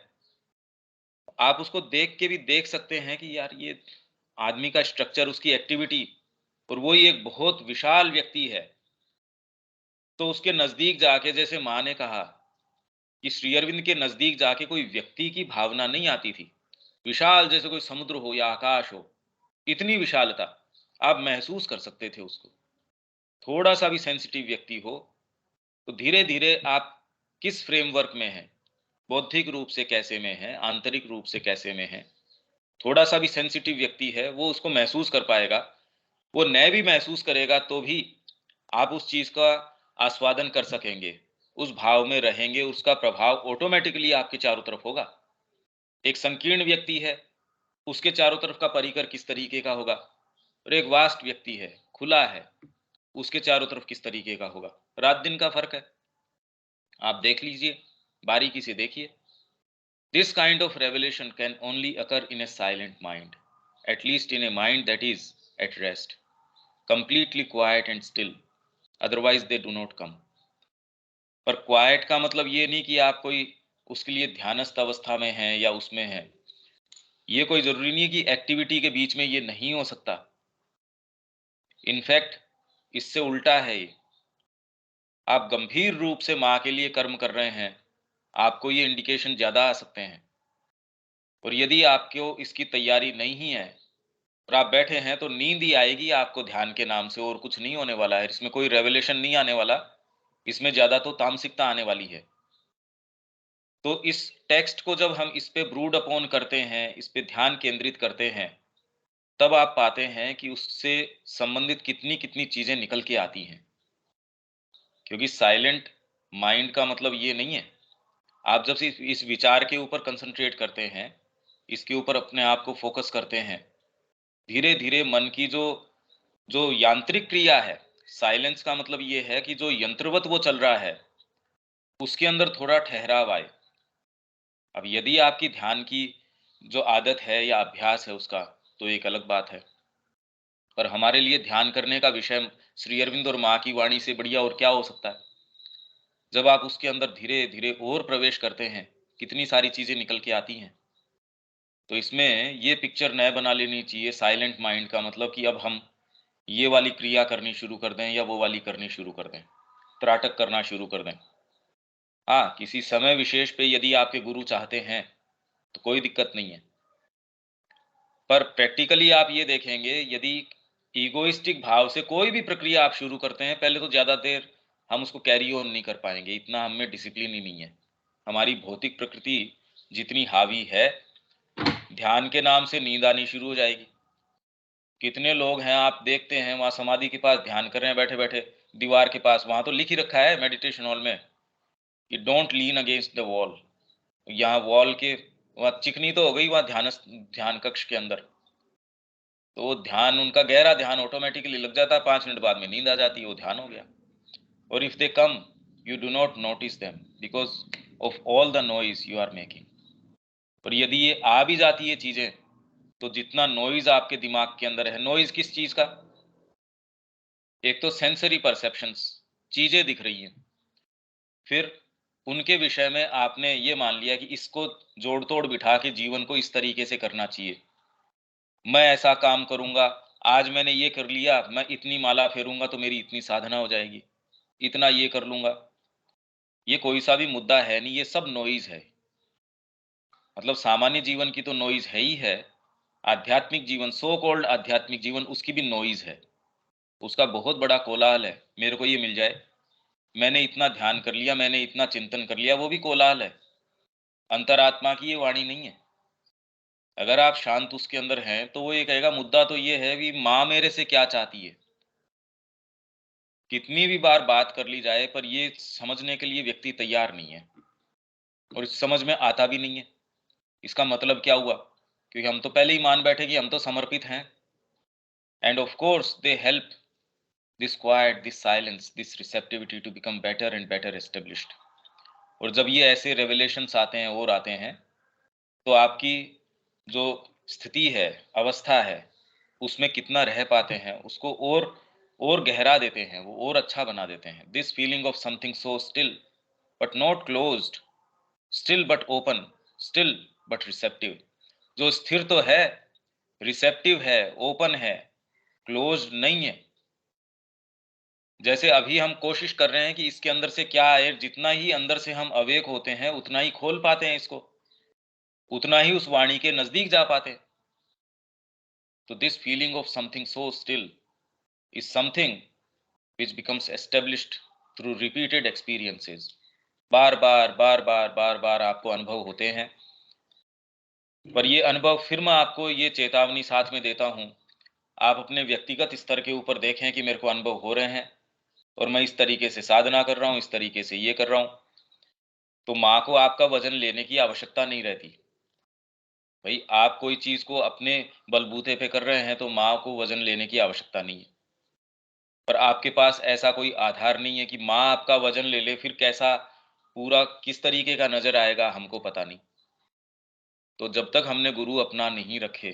आप उसको देख के भी देख सकते हैं कि यार ये आदमी का स्ट्रक्चर, उसकी एक्टिविटी, और वही एक बहुत विशाल व्यक्ति है। तो उसके नजदीक जाके, जैसे माँ ने कहा कि श्री अरविंद के नजदीक जाके कोई व्यक्ति की भावना नहीं आती थी। विशाल जैसे कोई समुद्र हो या आकाश हो, इतनी विशालता आप महसूस कर सकते थे उसको। थोड़ा सा भी सेंसिटिव व्यक्ति हो तो धीरे धीरे आप किस फ्रेमवर्क में हैं, बौद्धिक रूप से कैसे में है, आंतरिक रूप से कैसे में है, थोड़ा सा भी सेंसिटिव व्यक्ति है वो उसको महसूस कर पाएगा। वो न भी महसूस करेगा तो भी आप उस चीज का आस्वादन कर सकेंगे, उस भाव में रहेंगे, उसका प्रभाव ऑटोमेटिकली आपके चारों तरफ होगा। एक संकीर्ण व्यक्ति है, उसके चारों तरफ का परिकर किस तरीके का होगा, और एक वास्ट व्यक्ति है, खुला है, उसके चारों तरफ किस तरीके का होगा। रात दिन का फर्क है, आप देख लीजिए, बारीकी से देखिए। This kind of revelation can only occur in A silent mind, at least in a mind that is at rest, completely quiet and still, otherwise they do not come. पर क्वाइट का मतलब ये नहीं कि आप कोई उसके लिए ध्यानस्थ अवस्था में हैं या उसमें हैं। ये कोई जरूरी नहीं है कि एक्टिविटी के बीच में ये नहीं हो सकता। इनफैक्ट इससे उल्टा है ये। आप गंभीर रूप से माँ के लिए कर्म कर रहे हैं, आपको ये इंडिकेशन ज्यादा आ सकते हैं। और यदि आपको इसकी तैयारी नहीं है और आप बैठे हैं तो नींद ही आएगी आपको ध्यान के नाम से, और कुछ नहीं होने वाला है। इसमें कोई रेवलेशन नहीं आने वाला, इसमें ज्यादा तो तामसिकता आने वाली है। तो इस टेक्स्ट को जब हम इस पे ब्रूड अपॉन करते हैं, इस पे ध्यान केंद्रित करते हैं, तब आप पाते हैं कि उससे संबंधित कितनी कितनी चीजें निकल के आती हैं। क्योंकि साइलेंट माइंड का मतलब ये नहीं है, आप जब से इस विचार के ऊपर कंसंट्रेट करते हैं, इसके ऊपर अपने आप को फोकस करते हैं, धीरे धीरे मन की जो जो यांत्रिक क्रिया है, साइलेंस का मतलब ये है कि जो यंत्रवत वो चल रहा है उसके अंदर थोड़ा ठहराव आए। अब यदि आपकी ध्यान की जो आदत है या अभ्यास है उसका, तो एक अलग बात है। पर हमारे लिए ध्यान करने का विषय श्री अरविंद और माँ की वाणी से बढ़िया और क्या हो सकता है। जब आप उसके अंदर धीरे धीरे और प्रवेश करते हैं, कितनी सारी चीजें निकल के आती हैं। तो इसमें ये पिक्चर नए बना लेनी चाहिए साइलेंट माइंड का मतलब कि अब हम ये वाली क्रिया करनी शुरू कर दें या वो वाली करनी शुरू कर दें, त्राटक करना शुरू कर दें। हाँ, किसी समय विशेष पे यदि आपके गुरु चाहते हैं तो कोई दिक्कत नहीं है। पर प्रैक्टिकली आप ये देखेंगे, यदि ईगोइस्टिक भाव से कोई भी प्रक्रिया आप शुरू करते हैं, पहले तो ज़्यादा देर हम उसको कैरी ऑन नहीं कर पाएँगे, इतना हम में डिसिप्लिन ही नहीं है। हमारी भौतिक प्रकृति जितनी हावी है, ध्यान के नाम से नींद आनी शुरू हो जाएगी। कितने लोग हैं आप देखते हैं वहाँ समाधि के पास ध्यान कर रहे हैं बैठे-बैठे, दीवार के पास, वहाँ तो लिख ही रखा है मेडिटेशन हॉल में कि don't lean against the wall. यहाँ वॉल के वहाँ चिकनी तो हो गई वहाँ ध्यान कक्ष के अंदर। तो वो ध्यान, उनका गहरा ध्यान ऑटोमेटिकली लग जाता है, 5 मिनट बाद में नींद आ जाती है, वो ध्यान हो गया। और if they come, you do not notice them because of all the noise you are making. और यदि ये आ भी जाती है चीजें, तो जितना नॉइज आपके दिमाग के अंदर है, नॉइज किस चीज का? एक तो सेंसरी परसेप्शंस, चीजें दिख रही हैं, फिर उनके विषय में आपने ये मान लिया कि इसको जोड़ तोड़ बिठा के जीवन को इस तरीके से करना चाहिए। मैं ऐसा काम करूंगा, आज मैंने ये कर लिया, मैं इतनी माला फेरूंगा तो मेरी इतनी साधना हो जाएगी, इतना ये कर लूंगा। ये कोई सा भी मुद्दा है नहीं, ये सब नॉइज है। मतलब सामान्य जीवन की तो नॉइज है ही है, आध्यात्मिक जीवन, सो कॉल्ड आध्यात्मिक जीवन, उसकी भी नॉइज है। उसका बहुत बड़ा कोलाहल है। मेरे को ये मिल जाए, मैंने इतना ध्यान कर लिया, मैंने इतना चिंतन कर लिया, वो भी कोलाहल है। अंतरात्मा की ये वाणी नहीं है। अगर आप शांत उसके अंदर हैं तो वो ये कहेगा, मुद्दा तो ये है कि माँ मेरे से क्या चाहती है। कितनी भी बार बात कर ली जाए, पर ये समझने के लिए व्यक्ति तैयार नहीं है, और इस समझ में आता भी नहीं है। इसका मतलब क्या हुआ? क्योंकि हम तो पहले ही मान बैठे कि हम तो समर्पित हैं। And of course they help this quiet, this silence, this receptivity to become better and better established. और जब ये ऐसे रेवलेशंस आते हैं और आते हैं, तो आपकी जो स्थिति है, अवस्था है, उसमें कितना रह पाते हैं, उसको और गहरा देते हैं, वो और अच्छा बना देते हैं। This feeling of something so still but not closed, still but open, still but receptive. जो स्थिर तो है, रिसेप्टिव है, ओपन है, क्लोज्ड नहीं है। जैसे अभी हम कोशिश कर रहे हैं कि इसके अंदर से क्या आए, जितना ही अंदर से हम अवेक होते हैं, उतना ही खोल पाते हैं इसको, उतना ही उस वाणी के नजदीक जा पाते हैं। तो this feeling of something so still is something which becomes established through repeated experiences। बार बार बार बार बार बार आपको अनुभव होते हैं। पर ये अनुभव, फिर मैं आपको ये चेतावनी साथ में देता हूं, आप अपने व्यक्तिगत स्तर के ऊपर देखें कि मेरे को अनुभव हो रहे हैं और मैं इस तरीके से साधना कर रहा हूं, इस तरीके से ये कर रहा हूं, तो माँ को आपका वजन लेने की आवश्यकता नहीं रहती। भाई, आप कोई चीज को अपने बलबूते पे कर रहे हैं तो माँ को वजन लेने की आवश्यकता नहीं है। पर आपके पास ऐसा कोई आधार नहीं है कि माँ आपका वजन ले ले, फिर कैसा पूरा किस तरीके का नजर आएगा, हमको पता नहीं। तो जब तक हमने गुरु अपना नहीं रखे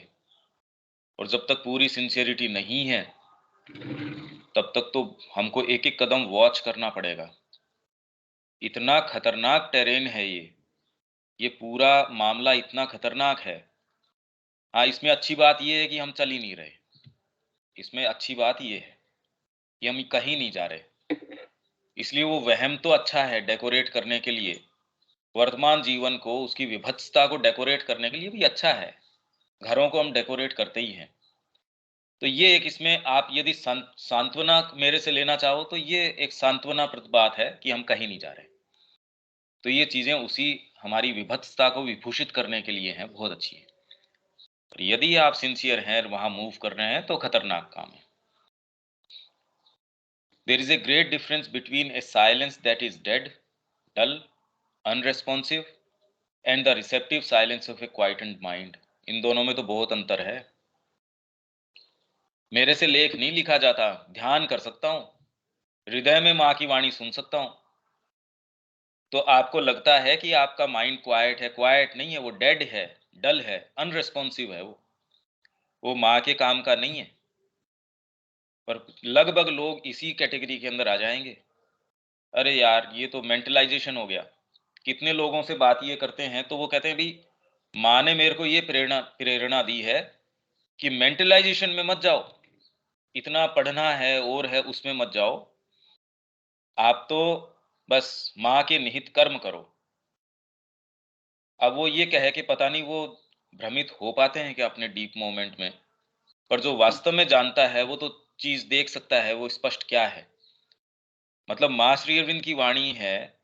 और जब तक पूरी सिंसियरिटी नहीं है, तब तक तो हमको एक एक कदम वॉच करना पड़ेगा। इतना खतरनाक टेरेन है ये पूरा मामला इतना खतरनाक है। हाँ, इसमें अच्छी बात ये है कि हम चल ही नहीं रहे। इसमें अच्छी बात ये है कि हम कहीं नहीं जा रहे। इसलिए वो वहम तो अच्छा है डेकोरेट करने के लिए, वर्तमान जीवन को, उसकी विभत्सता को डेकोरेट करने के लिए भी अच्छा है। घरों को हम डेकोरेट करते ही हैं। तो ये एक, इसमें आप यदि सांत्वना मेरे से लेना चाहो तो ये एक सांत्वनाप्रद बात है कि हम कहीं नहीं जा रहे। तो ये चीजें उसी हमारी विभत्सता को विभूषित करने के लिए हैं, बहुत अच्छी है। और यदि आप सिंसियर हैं, वहां मूव कर रहे हैं, तो खतरनाक काम है। There is a great difference between a silence that is dead, dull, unresponsive and the receptive silence of a quietened mind. इन दोनों में तो बहुत अंतर है। मेरे से लेख नहीं लिखा जाता, ध्यान कर सकता हूं, हृदय में माँ की वाणी सुन सकता हूं। तो आपको लगता है कि आपका माइंड क्वाइट है, क्वाइट नहीं है, वो डेड है, डल है, अनरेस्पॉन्सिव है। वो माँ के काम का नहीं है। पर लगभग लोग इसी कैटेगरी के अंदर आ जाएंगे। अरे यार, ये तो मेंटलाइजेशन हो गया। कितने लोगों से बात ये करते हैं तो वो कहते हैं, भाई माँ ने मेरे को ये प्रेरणा प्रेरणा दी है कि मेंटलाइजेशन में मत जाओ, इतना पढ़ना है और है, उसमें मत जाओ, आप तो बस माँ के निहित कर्म करो। अब वो ये कहे कि पता नहीं वो भ्रमित हो पाते हैं क्या अपने डीप मोमेंट में? पर जो वास्तव में जानता है वो तो चीज देख सकता है, वो स्पष्ट क्या है। मतलब माँ श्री अरविंद की वाणी है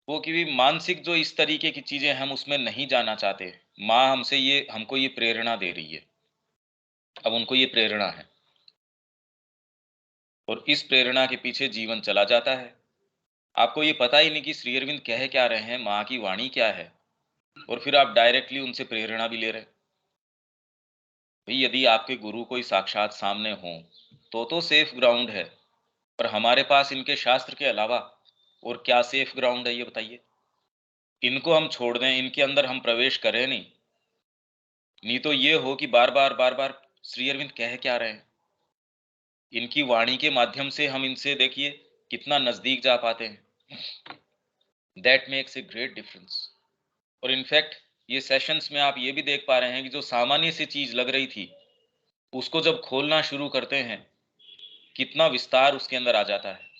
वो कि भी मानसिक जो इस तरीके की चीजें हम उसमें नहीं जाना चाहते। माँ हमको ये प्रेरणा दे रही है। अब उनको ये प्रेरणा है और इस प्रेरणा के पीछे जीवन चला जाता है। आपको ये पता ही नहीं कि श्री अरविंद कह क्या रहे हैं, माँ की वाणी क्या है, और फिर आप डायरेक्टली उनसे प्रेरणा भी ले रहे हैं। भाई यदि आपके गुरु कोई साक्षात सामने हो तो सेफ ग्राउंड है, पर हमारे पास इनके शास्त्र के अलावा और क्या सेफ ग्राउंड है ये बताइए। इनको हम छोड़ दें, इनके अंदर हम प्रवेश करें नहीं तो ये हो कि बार बार श्री अरविंद कह क्या रहे हैं। इनकी वाणी के माध्यम से हम इनसे देखिए कितना नजदीक जा पाते हैं। That makes a great difference. और इनफैक्ट ये सेशंस में आप ये भी देख पा रहे हैं कि जो सामान्य सी चीज लग रही थी उसको जब खोलना शुरू करते हैं कितना विस्तार उसके अंदर आ जाता है।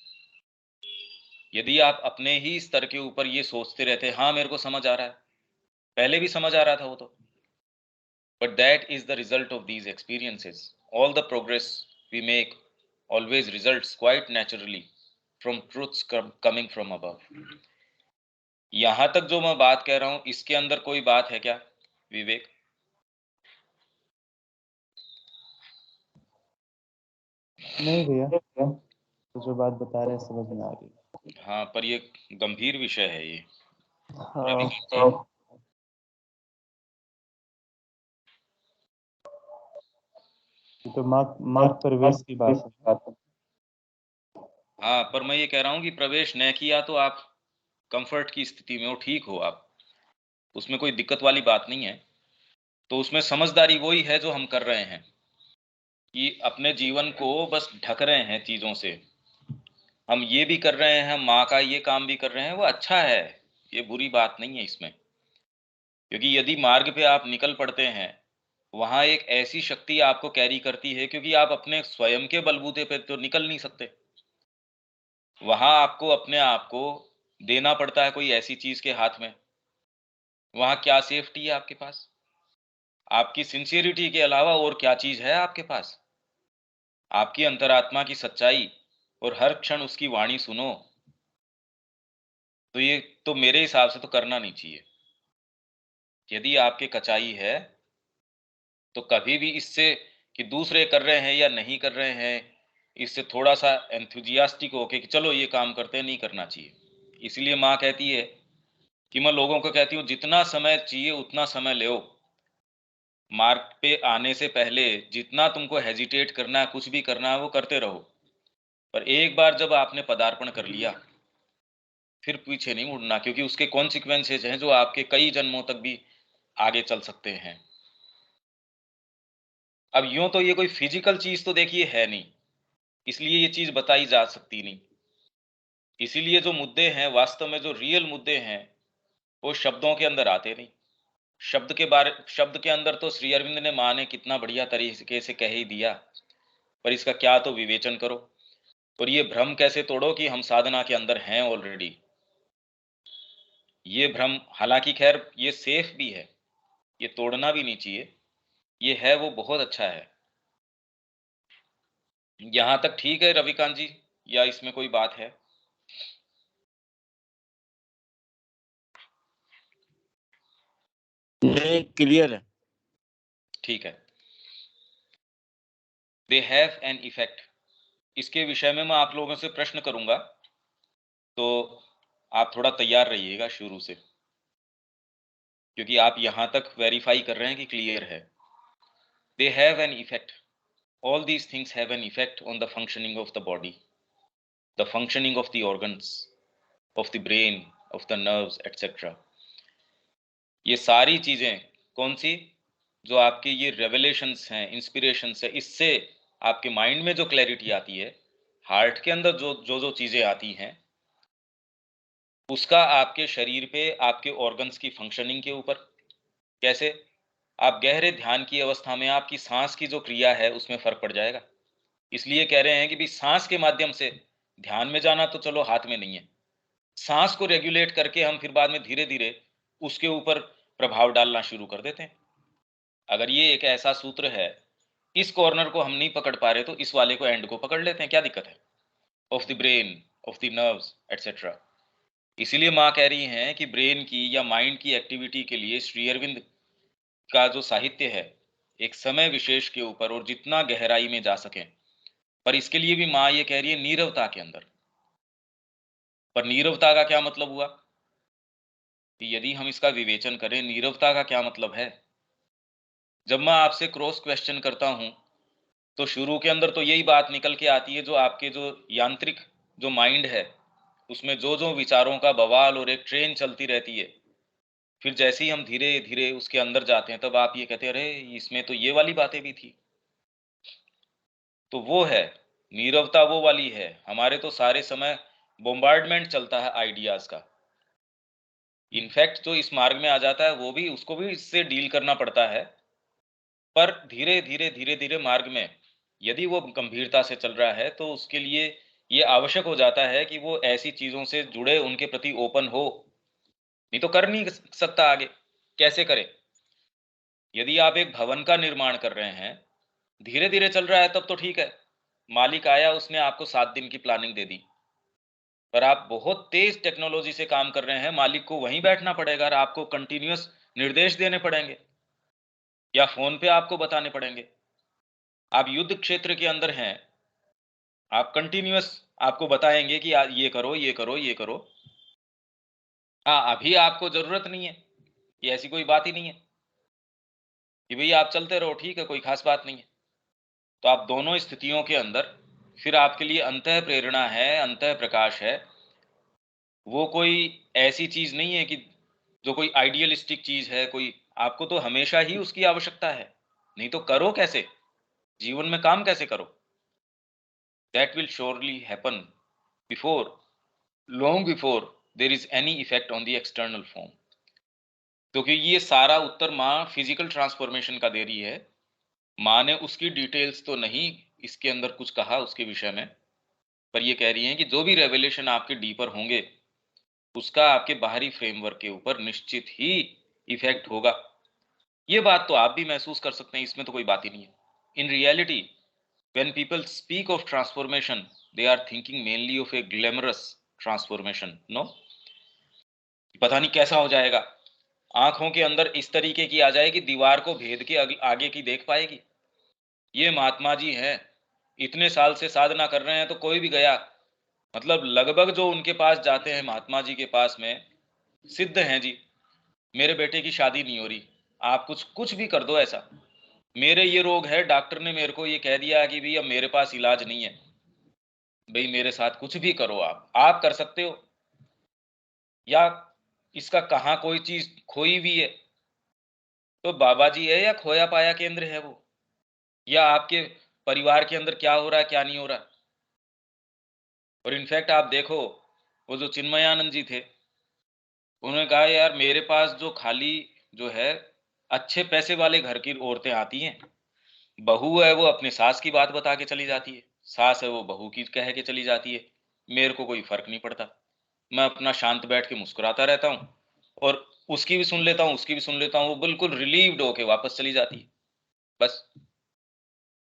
यदि आप अपने ही स्तर के ऊपर ये सोचते रहते, हाँ मेरे को समझ आ रहा है, पहले भी समझ आ रहा था वो तो, but that is the result of these experiences. All the progress we make always results quite naturally from truths coming from above. यहां तक जो मैं बात कह रहा हूं इसके अंदर कोई बात है क्या विवेक? नहीं भैया, तो जो बात बता रहे हैं समझ में आ रही हाँ, पर ये गंभीर विषय है ये। है। हाँ, ये तो मार्ग प्रवेश की बात है। हाँ, पर मैं ये कह रहा हूँ कि प्रवेश न किया तो आप कंफर्ट की स्थिति में हो, ठीक हो आप, उसमें कोई दिक्कत वाली बात नहीं है। तो उसमें समझदारी वही है जो हम कर रहे हैं कि अपने जीवन को बस ढक रहे हैं चीजों से। हम ये भी कर रहे हैं, माँ का ये काम भी कर रहे हैं, वो अच्छा है, ये बुरी बात नहीं है इसमें। क्योंकि यदि मार्ग पे आप निकल पड़ते हैं वहां एक ऐसी शक्ति आपको कैरी करती है, क्योंकि आप अपने स्वयं के बलबूते पे तो निकल नहीं सकते। वहां आपको अपने आप को देना पड़ता है कोई ऐसी चीज के हाथ में। वहां क्या सेफ्टी है आपके पास? आपकी सिंसियरिटी के अलावा और क्या चीज है आपके पास? आपकी अंतरात्मा की सच्चाई, और हर क्षण उसकी वाणी सुनो। तो ये तो मेरे हिसाब से तो करना नहीं चाहिए। यदि आपके कचाई है तो कभी भी इससे कि दूसरे कर रहे हैं या नहीं कर रहे हैं, इससे थोड़ा सा एंथुजियास्टिक होके कि चलो ये काम करते हैं, नहीं करना चाहिए। इसलिए माँ कहती है कि मैं लोगों को कहती हूँ जितना समय चाहिए उतना समय लो। मार्ग पे आने से पहले जितना तुमको हेजिटेट करना है, कुछ भी करना है वो करते रहो, पर एक बार जब आपने पदार्पण कर लिया फिर पीछे नहीं मुड़ना, क्योंकि उसके कॉन्सिक्वेंसेज हैं जो आपके कई जन्मों तक भी आगे चल सकते हैं। अब यूं तो ये कोई फिजिकल चीज तो देखिए है नहीं, इसलिए ये चीज बताई जा सकती नहीं। इसीलिए जो मुद्दे हैं, वास्तव में जो रियल मुद्दे हैं, वो शब्दों के अंदर आते नहीं। शब्द के अंदर तो श्री अरविंद ने माँ ने कितना बढ़िया तरीके से कह ही दिया, पर इसका क्या तो विवेचन करो और ये भ्रम कैसे तोड़ो कि हम साधना के अंदर हैं ऑलरेडी। ये भ्रम हालांकि खैर ये सेफ भी है, ये तोड़ना भी नहीं चाहिए, ये है वो बहुत अच्छा है। यहां तक ठीक है रविकांत जी, या इसमें कोई बात है? नहीं, क्लियर है। ठीक है। दे हैव एन इफेक्ट, इसके विषय में मैं आप लोगों से प्रश्न करूंगा, तो आप थोड़ा तैयार रहिएगा शुरू से, क्योंकि आप यहां तक वेरीफाई कर रहे हैं कि क्लियर है। They have an effect, all these things have an effect on the functioning of the body, the functioning of the organs, of the brain, of the nerves etcetera. ये सारी चीजें कौन सी, जो आपके ये रेवलेशंस हैं, इंस्पिरेशंस है, इससे आपके माइंड में जो क्लैरिटी आती है, हार्ट के अंदर जो जो जो चीजें आती हैं, उसका आपके शरीर पे, आपके ऑर्गन्स की फंक्शनिंग के ऊपर कैसे, आप गहरे ध्यान की अवस्था में आपकी सांस की जो क्रिया है उसमें फर्क पड़ जाएगा। इसलिए कह रहे हैं कि भी सांस के माध्यम से ध्यान में जाना तो चलो हाथ में नहीं है, सांस को रेगुलेट करके हम फिर बाद में धीरे धीरे उसके ऊपर प्रभाव डालना शुरू कर देते हैं। अगर ये एक ऐसा सूत्र है, इस कॉर्नर को हम नहीं पकड़ पा रहे तो इस वाले को एंड को पकड़ लेते हैं, क्या दिक्कत है? Of the brain, of the nerves etcetera. इसीलिए माँ कह रही हैं कि ब्रेन की या माइंड की एक्टिविटी के लिए श्री अरविंद का जो साहित्य है, एक समय विशेष के ऊपर और जितना गहराई में जा सके, पर इसके लिए भी माँ ये कह रही है नीरवता के अंदर। पर नीरवता का क्या मतलब हुआ? कि यदि हम इसका विवेचन करें, नीरवता का क्या मतलब है? जब मैं आपसे क्रॉस क्वेश्चन करता हूं, तो शुरू के अंदर तो यही बात निकल के आती है, जो आपके जो यांत्रिक जो माइंड है, उसमें जो जो विचारों का बवाल और एक ट्रेन चलती रहती है। फिर जैसे ही हम धीरे धीरे उसके अंदर जाते हैं, तब आप ये कहते हैं, अरे इसमें तो ये वाली बातें भी थी। तो वो है नीरवता, वो वाली है। हमारे तो सारे समय बोmbardment चलता है आइडियाज का। इनफैक्ट जो इस मार्ग में आ जाता है, वो भी, उसको भी इससे डील करना पड़ता है। पर धीरे धीरे धीरे धीरे मार्ग में यदि वो गंभीरता से चल रहा है, तो उसके लिए ये आवश्यक हो जाता है कि वो ऐसी चीजों से जुड़े, उनके प्रति ओपन हो। नहीं तो कर नहीं सकता आगे। कैसे करे? यदि आप एक भवन का निर्माण कर रहे हैं, धीरे धीरे चल रहा है, तब तो ठीक है। मालिक आया, उसने आपको 7 दिन की प्लानिंग दे दी। पर आप बहुत तेज टेक्नोलॉजी से काम कर रहे हैं, मालिक को वहीं बैठना पड़ेगा और आपको कंटिन्यूअस निर्देश देने पड़ेंगे या फोन पे आपको बताने पड़ेंगे। आप युद्ध क्षेत्र के अंदर हैं, आप कंटिन्यूअस आपको बताएंगे कि ये करो, ये करो, ये करो। हाँ, अभी आपको जरूरत नहीं है, ये ऐसी कोई बात ही नहीं है कि भई आप चलते रहो, ठीक है, कोई खास बात नहीं है। तो आप दोनों स्थितियों के अंदर फिर आपके लिए अंतः प्रेरणा है, अंतः प्रकाश है। वो कोई ऐसी चीज नहीं है कि जो कोई आइडियलिस्टिक चीज है कोई। आपको तो हमेशा ही उसकी आवश्यकता है, नहीं तो करो कैसे? जीवन में काम कैसे करो? That will surely happen before, long before there is any effect on the external form। क्योंकि ये सारा उत्तर माँ फिजिकल ट्रांसफॉर्मेशन का दे रही है। माँ ने उसकी डिटेल्स तो नहीं इसके अंदर कुछ कहा उसके विषय में, पर ये कह रही हैं कि जो भी रेवलेशन आपके डीपर होंगे, उसका आपके बाहरी फ्रेमवर्क के ऊपर निश्चित ही इफेक्ट होगा। ये बात तो आप भी महसूस कर सकते हैं, इसमें तो कोई बात ही नहीं है। In reality when people speak of transformation, they are thinking mainly of a glamorous transformation. No, पता नहीं कैसा हो जाएगा, आंखों के अंदर इस तरीके की आ जाए कि दीवार को भेद के आगे की देख पाएगी। ये महात्मा जी हैं, इतने साल से साधना कर रहे हैं, तो कोई भी गया, मतलब लगभग जो उनके पास जाते हैं महात्मा जी के पास में, सिद्ध हैं जी। मेरे बेटे की शादी नहीं हो रही, आप कुछ कुछ भी कर दो ऐसा। मेरे ये रोग है, डॉक्टर ने मेरे को ये कह दिया कि भाई अब मेरे पास इलाज नहीं है, भाई मेरे साथ कुछ भी करो, आप कर सकते हो। या इसका कहाँ कोई चीज खोई भी है, तो बाबा जी है या खोया पाया केंद्र है वो, या आपके परिवार के अंदर क्या हो रहा है, क्या नहीं हो रहा। और इनफैक्ट आप देखो, वो जो चिन्मयानंद जी थे, उन्होंने कहा यार मेरे पास जो खाली जो है अच्छे पैसे वाले घर की औरतें आती हैं, बहू है वो अपने सास की बात बता के चली जाती है, सास है वो बहू की कह के चली जाती है, मेरे को कोई फर्क नहीं पड़ता। मैं अपना शांत बैठ के मुस्कुराता रहता हूँ और उसकी भी सुन लेता हूँ, उसकी भी सुन लेता हूँ, वो बिल्कुल रिलीव्ड होके वापस चली जाती है। बस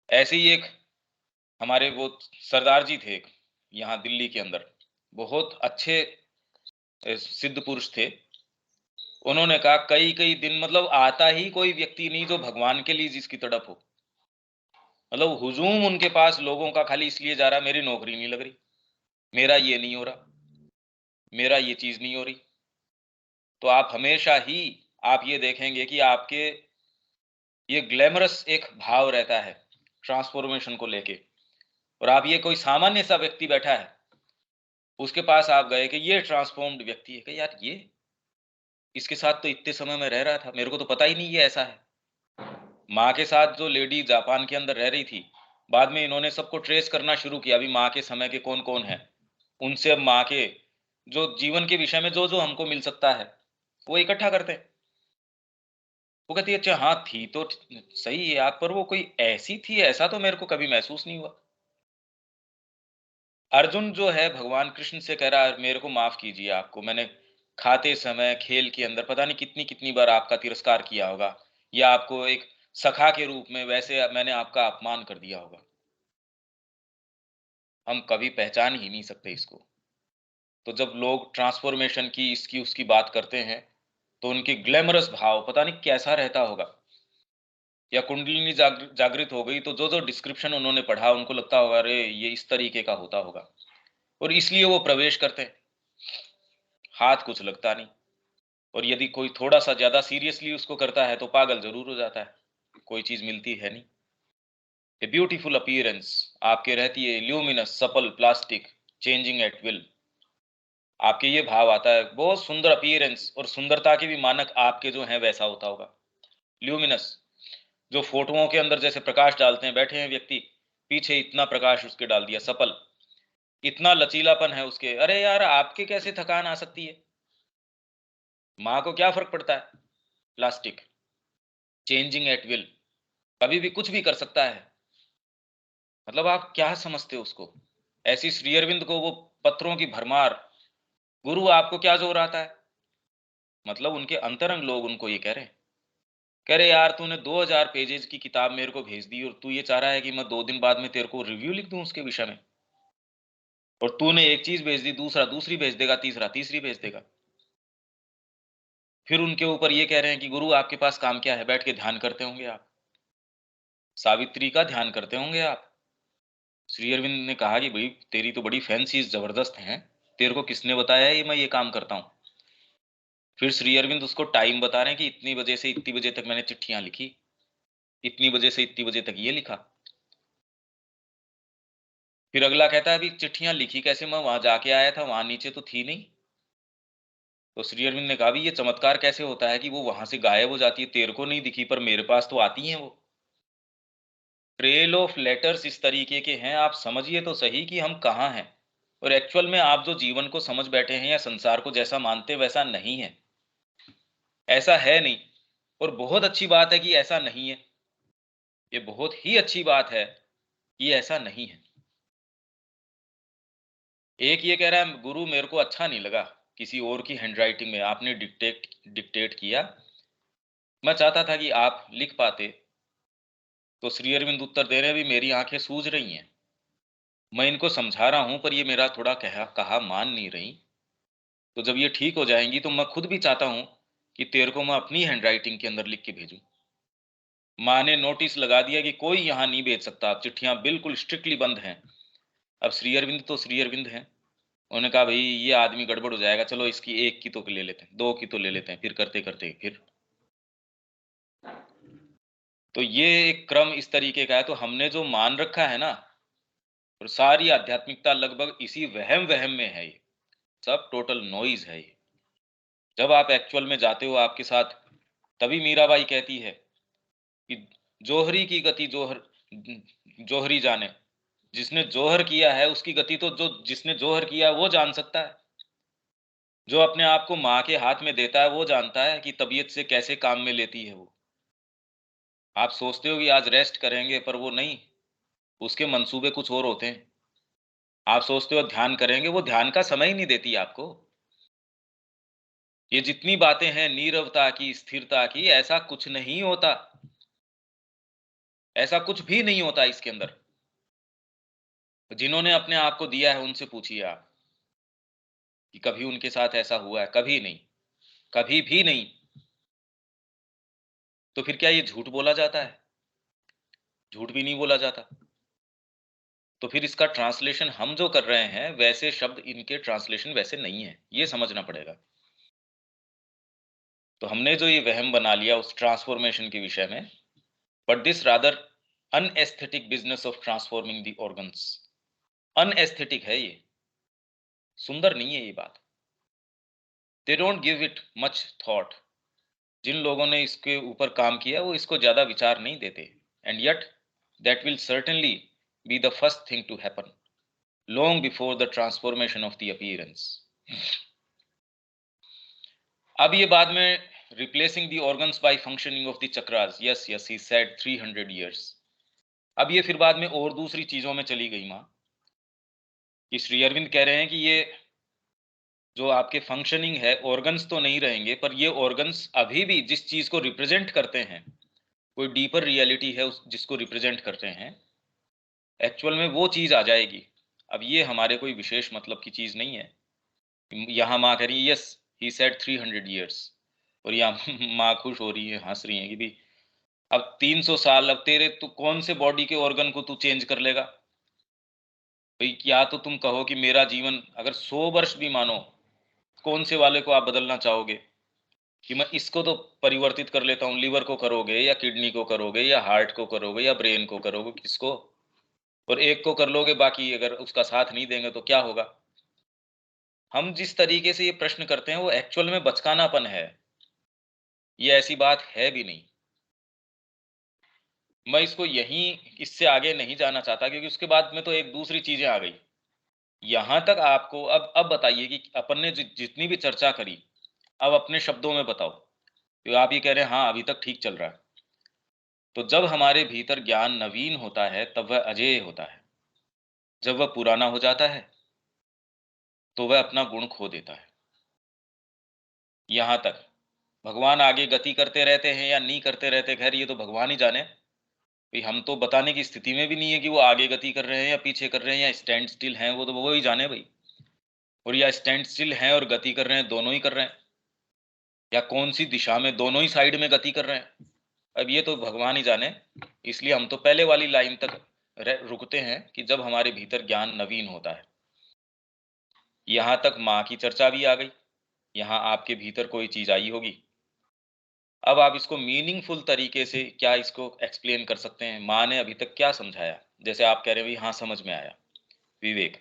ऐसे ही एक हमारे वो सरदार जी थे एक, यहाँ दिल्ली के अंदर, बहुत अच्छे सिद्ध पुरुष थे। उन्होंने कहा कई कई दिन, मतलब आता ही कोई व्यक्ति नहीं जो भगवान के लिए जिसकी तड़प हो। मतलब हुजूम उनके पास लोगों का खाली इसलिए जा रहा, मेरी नौकरी नहीं लग रही, मेरा ये नहीं हो रहा, मेरा ये चीज नहीं हो रही। तो आप हमेशा ही आप ये देखेंगे कि आपके ये ग्लैमरस एक भाव रहता है ट्रांसफॉर्मेशन को लेके। और आप ये कोई सामान्य सा व्यक्ति बैठा है, उसके पास आप गए कि ये ट्रांसफॉर्म्ड व्यक्ति है, कि यार ये इसके साथ तो इतने समय में रह रहा था, मेरे को तो पता ही नहीं ये ऐसा है। माँ के साथ जो लेडी जापान के अंदर रह रही थी, बाद में इन्होंने सबको ट्रेस करना शुरू किया, अभी माँ के समय के कौन कौन है, उनसे अब माँ के जो जीवन के विषय में जो जो हमको मिल सकता है वो इकट्ठा करते हैं। वो कहती है अच्छा हाँ थी तो सही है आप, पर वो कोई ऐसी थी ऐसा तो मेरे को कभी महसूस नहीं हुआ। अर्जुन जो है भगवान कृष्ण से कह रहा है मेरे को माफ कीजिए, आपको मैंने खाते समय खेल के अंदर पता नहीं कितनी कितनी बार आपका तिरस्कार किया होगा, या आपको एक सखा के रूप में, वैसे मैंने आपका अपमान कर दिया होगा। हम कभी पहचान ही नहीं सकते इसको। तो जब लोग ट्रांसफॉर्मेशन की, इसकी उसकी बात करते हैं, तो उनकी ग्लैमरस भाव पता नहीं कैसा रहता होगा। या कुंडलिनी जागृत हो गई, तो जो जो डिस्क्रिप्शन उन्होंने पढ़ा, उनको लगता होगा अरे ये इस तरीके का होता होगा, और इसलिए वो प्रवेश करते हैं। हाथ कुछ लगता नहीं, और यदि कोई थोड़ा सा ज्यादा सीरियसली उसको करता है तो पागल जरूर हो जाता है, कोई चीज मिलती है नहीं। ए ब्यूटीफुल अपीयरेंस आपके रहती है, luminous supple plastic changing at will. आपके ये भाव आता है, बहुत सुंदर अपीयरेंस, और सुंदरता के भी मानक आपके जो हैं वैसा होता होगा। ल्यूमिनस, जो फोटोओं के अंदर जैसे प्रकाश डालते हैं, बैठे हैं व्यक्ति, पीछे इतना प्रकाश उसके डाल दिया। सपल, इतना लचीलापन है उसके, अरे यार आपके कैसे थकान आ सकती है, माँ को क्या फर्क पड़ता है। प्लास्टिक चेंजिंग एट विल, कभी भी कुछ भी कर सकता है। मतलब आप क्या समझते हो उसको। ऐसी श्री अरविंद को वो पत्रों की भरमार, गुरु आपको क्या जोर आता है। मतलब उनके अंतरंग लोग उनको ये कह रहे हैं, कह रहे यार तूने 2000 पेजेज की किताब मेरे को भेज दी, और तू ये चाह रहा है कि मैं 2 दिन बाद में तेरे को रिव्यू लिख दूं उसके विषय में। और तूने एक चीज भेज दी, दूसरा दूसरी भेज देगा, तीसरा तीसरी भेज देगा। फिर उनके ऊपर ये कह रहे हैं कि गुरु आपके पास काम क्या है, बैठ के ध्यान करते होंगे आप, सावित्री का ध्यान करते होंगे आप। श्री अरविंद ने कहा कि भाई तेरी तो बड़ी फैंसी जबरदस्त है, तेरे को किसने बताया है ये मैं ये काम करता हूँ। फिर श्री अरविंद उसको टाइम बता रहे हैं कि इतनी बजे से इतनी बजे तक मैंने चिट्ठियां लिखी, इतनी बजे से इतनी बजे तक ये लिखा। फिर अगला कहता है अभी चिट्ठियां लिखी कैसे, मैं वहां जाके आया था, वहां नीचे तो थी नहीं। तो श्री अरविंद ने कहा भी ये चमत्कार कैसे होता है कि वो वहां से गायब हो जाती है, तेरे को नहीं दिखी पर मेरे पास तो आती हैं वो। ट्रेल ऑफ लेटर्स इस तरीके के हैं, आप समझिए तो सही कि हम कहाँ हैं। और एक्चुअल में आप जो जीवन को समझ बैठे हैं या संसार को जैसा मानते हैं वैसा नहीं है, ऐसा है नहीं। और बहुत अच्छी बात है कि ऐसा नहीं है, ये बहुत ही अच्छी बात है कि ऐसा नहीं है। एक ये कह रहा है गुरु मेरे को अच्छा नहीं लगा किसी और की हैंडराइटिंग में आपने डिक्टेट किया, मैं चाहता था कि आप लिख पाते। तो श्री अरविंद उत्तर दे रहे हैं भी मेरी आंखें सूज रही हैं, मैं इनको समझा रहा हूं पर ये मेरा थोड़ा कहा मान नहीं रही। तो जब ये ठीक हो जाएंगी तो मैं खुद भी चाहता हूं कि तेरे को मैं अपनी हैंडराइटिंग के अंदर लिख के भेजूं। माँ ने नोटिस लगा दिया कि कोई यहाँ नहीं भेज सकता, आप चिट्ठियां बिल्कुल स्ट्रिक्टली बंद हैं। अब श्री अरविंद तो श्री अरविंद हैं, उन्होंने कहा भाई ये आदमी गड़बड़ हो जाएगा, चलो इसकी एक की तो ले लेते हैं, 2 की तो ले लेते हैं, फिर करते करते फिर। तो ये एक क्रम इस तरीके का है। तो हमने जो मान रखा है ना, और सारी आध्यात्मिकता लगभग इसी वहम वहम में है, ये सब टोटल नॉइज है ये। जब आप एक्चुअल में जाते हो आपके साथ, तभी मीराबाई कहती है कि जोहरी की गति जोहरी जाने, जिसने जोहर किया है उसकी गति तो जो जिसने जोहर किया है वो जान सकता है। जो अपने आप को माँ के हाथ में देता है वो जानता है कि तबीयत से कैसे काम में लेती है वो। आप सोचते हो कि आज रेस्ट करेंगे, पर वो नहीं, उसके मंसूबे कुछ और होते हैं। आप सोचते हो ध्यान करेंगे, वो ध्यान का समय ही नहीं देती आपको। ये जितनी बातें हैं नीरवता की, स्थिरता की, ऐसा कुछ नहीं होता, ऐसा कुछ भी नहीं होता इसके अंदर। जिन्होंने अपने आप को दिया है उनसे पूछिए आप कि कभी उनके साथ ऐसा हुआ है, कभी नहीं, कभी भी नहीं। तो फिर क्या ये झूठ बोला जाता है? झूठ भी नहीं बोला जाता। तो फिर इसका ट्रांसलेशन हम जो कर रहे हैं, वैसे शब्द इनके ट्रांसलेशन वैसे नहीं है, ये समझना पड़ेगा। तो हमने जो ये वहम बना लिया उस ट्रांसफॉर्मेशन के विषय में, but this rather unaesthetic business of transforming the organs, unaesthetic है ये, सुंदर नहीं है ये बात। They don't give it much thought. जिन लोगों ने इसके ऊपर काम किया वो इसको ज्यादा विचार नहीं देते। And yet that will certainly be the first thing to happen long before the transformation of the appearance. अब ये बाद में replacing the organs by functioning of the chakras, yes yes he said 300 years. अब ये फिर बाद में और दूसरी चीजों में चली गई माँ, कि श्री अरविंद कह रहे हैं कि ये जो आपके फंक्शनिंग है, ऑर्गन्स तो नहीं रहेंगे, पर ये ऑर्गन्स अभी भी जिस चीज को रिप्रेजेंट करते हैं कोई डीपर रियलिटी है जिसको रिप्रेजेंट करते हैं, एक्चुअल में वो चीज़ आ जाएगी। अब ये हमारे कोई विशेष मतलब की चीज़ नहीं है। यहाँ माँ कह रही है यस ही सेड 300 ईयर्स, और यहाँ माँ खुश हो रही है, हंस रही है कि भी अब 300 साल, अब तेरे तू कौन से बॉडी के ऑर्गन को तू चेंज कर लेगा भाई? क्या तो तुम कहो कि मेरा जीवन अगर 100 वर्ष भी मानो, कौन से वाले को आप बदलना चाहोगे कि मैं इसको तो परिवर्तित कर लेता हूँ? लीवर को करोगे या किडनी को करोगे या हार्ट को करोगे या ब्रेन को करोगे, किसको? और एक को कर लोगे, बाकी अगर उसका साथ नहीं देंगे तो क्या होगा? हम जिस तरीके से ये प्रश्न करते हैं वो एक्चुअल में बचकानापन है, ये ऐसी बात है भी नहीं। मैं इसको यहीं इससे आगे नहीं जाना चाहता, क्योंकि उसके बाद में तो एक दूसरी चीजें आ गई। यहां तक आपको अब बताइए कि अपन ने जितनी भी चर्चा करी, अब अपने शब्दों में बताओ। तो आप ये कह रहे हैं हाँ अभी तक ठीक चल रहा है, तो जब हमारे भीतर ज्ञान नवीन होता है तब वह अजेय होता है, जब वह पुराना हो जाता है तो वह अपना गुण खो देता है। यहां तक भगवान आगे गति करते रहते हैं या नहीं करते रहते, खैर ये तो भगवान ही जाने भाई, हम तो बताने की स्थिति में भी नहीं है कि वो आगे गति कर रहे हैं या पीछे कर रहे हैं या स्टैंड स्टिल हैं, वो तो वो ही जाने भाई। और या स्टैंड स्टिल हैं और गति कर रहे हैं, दोनों ही कर रहे हैं, या कौन सी दिशा में, दोनों ही साइड में गति कर रहे हैं, अब ये तो भगवान ही जाने। इसलिए हम तो पहले वाली लाइन तक रुकते हैं कि जब हमारे भीतर ज्ञान नवीन होता है। यहां तक माँ की चर्चा भी आ गई, यहाँ आपके भीतर कोई चीज आई होगी। अब आप इसको मीनिंगफुल तरीके से क्या इसको एक्सप्लेन कर सकते हैं? माँ ने अभी तक क्या समझाया? जैसे आप कह रहे हैं भाई हाँ समझ में आया। विवेक।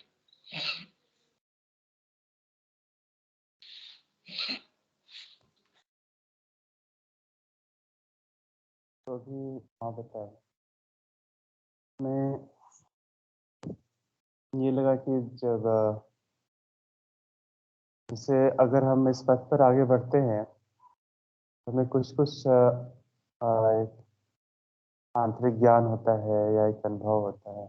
तो अभी हाँ बताए, मैं ये लगा कि जब जैसे अगर हम इस पथ पर आगे बढ़ते हैं तो हमें कुछ कुछ एक आंतरिक ज्ञान होता है या एक अनुभव होता है।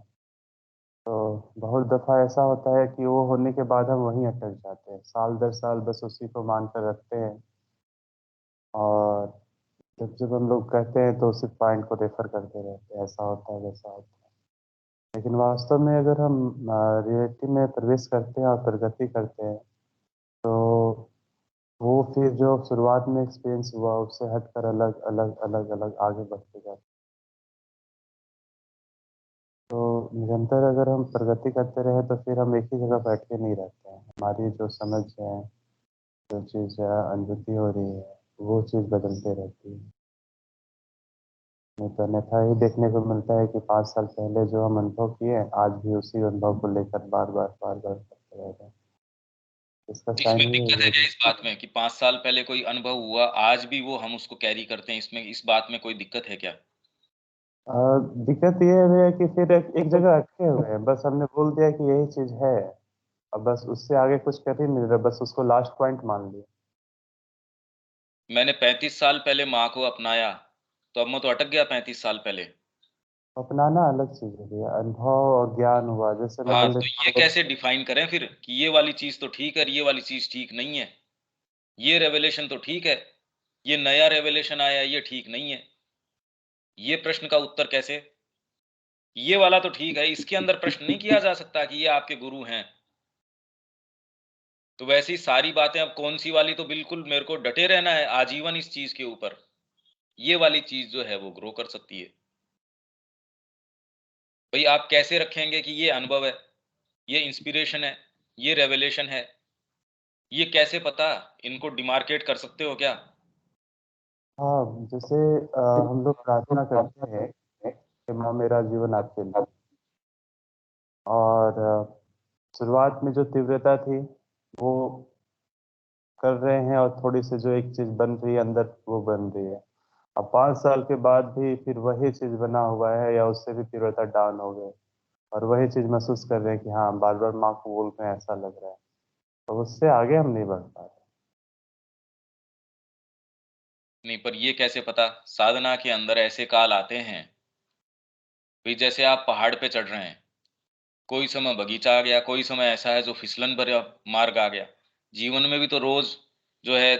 तो बहुत दफ़ा ऐसा होता है कि वो होने के बाद हम वहीं अटक जाते हैं, साल दर साल बस उसी को मानकर रखते हैं, और जब जब हम लोग कहते हैं तो उसी पॉइंट को रेफर करते रहते हैं, ऐसा होता है वैसा होता है। लेकिन वास्तव में अगर हम रियलिटी में प्रवेश करते हैं और प्रगति करते हैं, तो वो फिर जो शुरुआत में एक्सपीरियंस हुआ उससे हटकर अलग अलग अलग अलग आगे बढ़ते जाते हैं। तो निरंतर अगर हम प्रगति करते रहे तो फिर हम एक ही जगह बैठ के नहीं रहते हैं, हमारी जो समझ है, जो चीज़ अनुभूति हो रही है, वो चीज़ बदलते रहती है। नहीं तो अन्यथा ही देखने को मिलता है कि 5 साल पहले जो हम अनुभव किए आज भी उसी अनुभव को लेकर बार बार करते रह रहे हैं। इसका इसमें साइन ही दिक्कत है है क्या इस बात में कि 5 साल पहले कोई अनुभव हुआ, आज भी वो हम उसको कैरी करते हैं, इसमें इस बात में कोई दिक्कत है क्या? अ, दिक्कत ये है कि फिर एक जगह अटके हुए हैं, बस हमने बोल दिया कि यही चीज़ है, अब बस उससे आगे कुछ कर ही नहीं रहे, बस उसको लास्ट पॉइंट मान लिया। मैंने 35 साल पहले माँ को अपनाया, तो अब मैं तो अटक गया 35 साल पहले। अपनाना अलग चीज़ है भैया, अनुभव और ज्ञान हुआ, जैसे हाँ, मान तो ये लीजिए। कैसे डिफाइन करें फिर कि ये वाली चीज तो ठीक है और ये वाली चीज ठीक नहीं है? ये रेवलेशन तो ठीक है, ये नया रेवलेशन आया ये ठीक नहीं है। ये प्रश्न का उत्तर कैसे? ये वाला तो ठीक है, इसके अंदर प्रश्न नहीं किया जा सकता कि ये आपके गुरु हैं। तो वैसे ही सारी बातें, अब कौन सी वाली, तो बिल्कुल मेरे को डटे रहना है आजीवन इस चीज के ऊपर। ये वाली चीज जो है वो ग्रो कर सकती है। भाई आप कैसे रखेंगे कि ये अनुभव है, ये इंस्पिरेशन है, ये रेवलेशन है? ये कैसे पता? इनको डिमार्केट कर सकते हो क्या? हाँ, जैसे हम लोग प्रार्थना करते हैं कि माँ मेरा जीवन आपके लिए, और शुरुआत में जो तीव्रता थी वो कर रहे हैं, और थोड़ी सी जो एक चीज़ बन रही है अंदर वो बन रही है। अब 5 साल के बाद भी फिर वही चीज़ बना हुआ है या उससे भी तीव्रता डाउन हो गई, और वही चीज़ महसूस कर रहे हैं कि हाँ बार बार माँ को बोल रहे हैं, ऐसा लग रहा है, तो उससे आगे हम नहीं बढ़ पा रहे। नहीं, पर ये कैसे पता? साधना के अंदर ऐसे काल आते हैं भाई, जैसे आप पहाड़ पे चढ़ रहे हैं, कोई समय बगीचा आ गया, कोई समय ऐसा है जो फिसलन भरा मार्ग आ गया। जीवन में भी तो रोज जो है,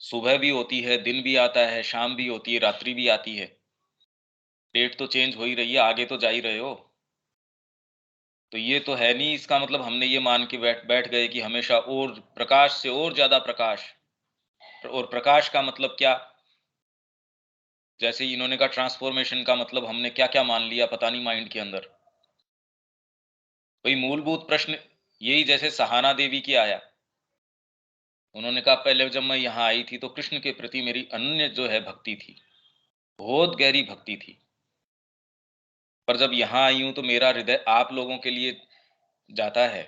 सुबह भी होती है, दिन भी आता है, शाम भी होती है, रात्रि भी आती है। डेट तो चेंज हो ही रही है, आगे तो जा ही रहे हो। तो ये तो है नहीं इसका मतलब हमने ये मान के बैठ बैठ गए कि हमेशा और प्रकाश से और ज्यादा प्रकाश, और प्रकाश का मतलब क्या? जैसे इन्होंने कहा ट्रांसफॉर्मेशन का मतलब हमने क्या क्या मान लिया पता नहीं माइंड के अंदर। वही मूलभूत प्रश्न यही, जैसे सहाना देवी की आया, उन्होंने कहा पहले जब मैं यहाँ आई थी तो कृष्ण के प्रति मेरी अनन्य जो है भक्ति थी, बहुत गहरी भक्ति थी, पर जब यहाँ आई हूं तो मेरा हृदय आप लोगों के लिए जाता है।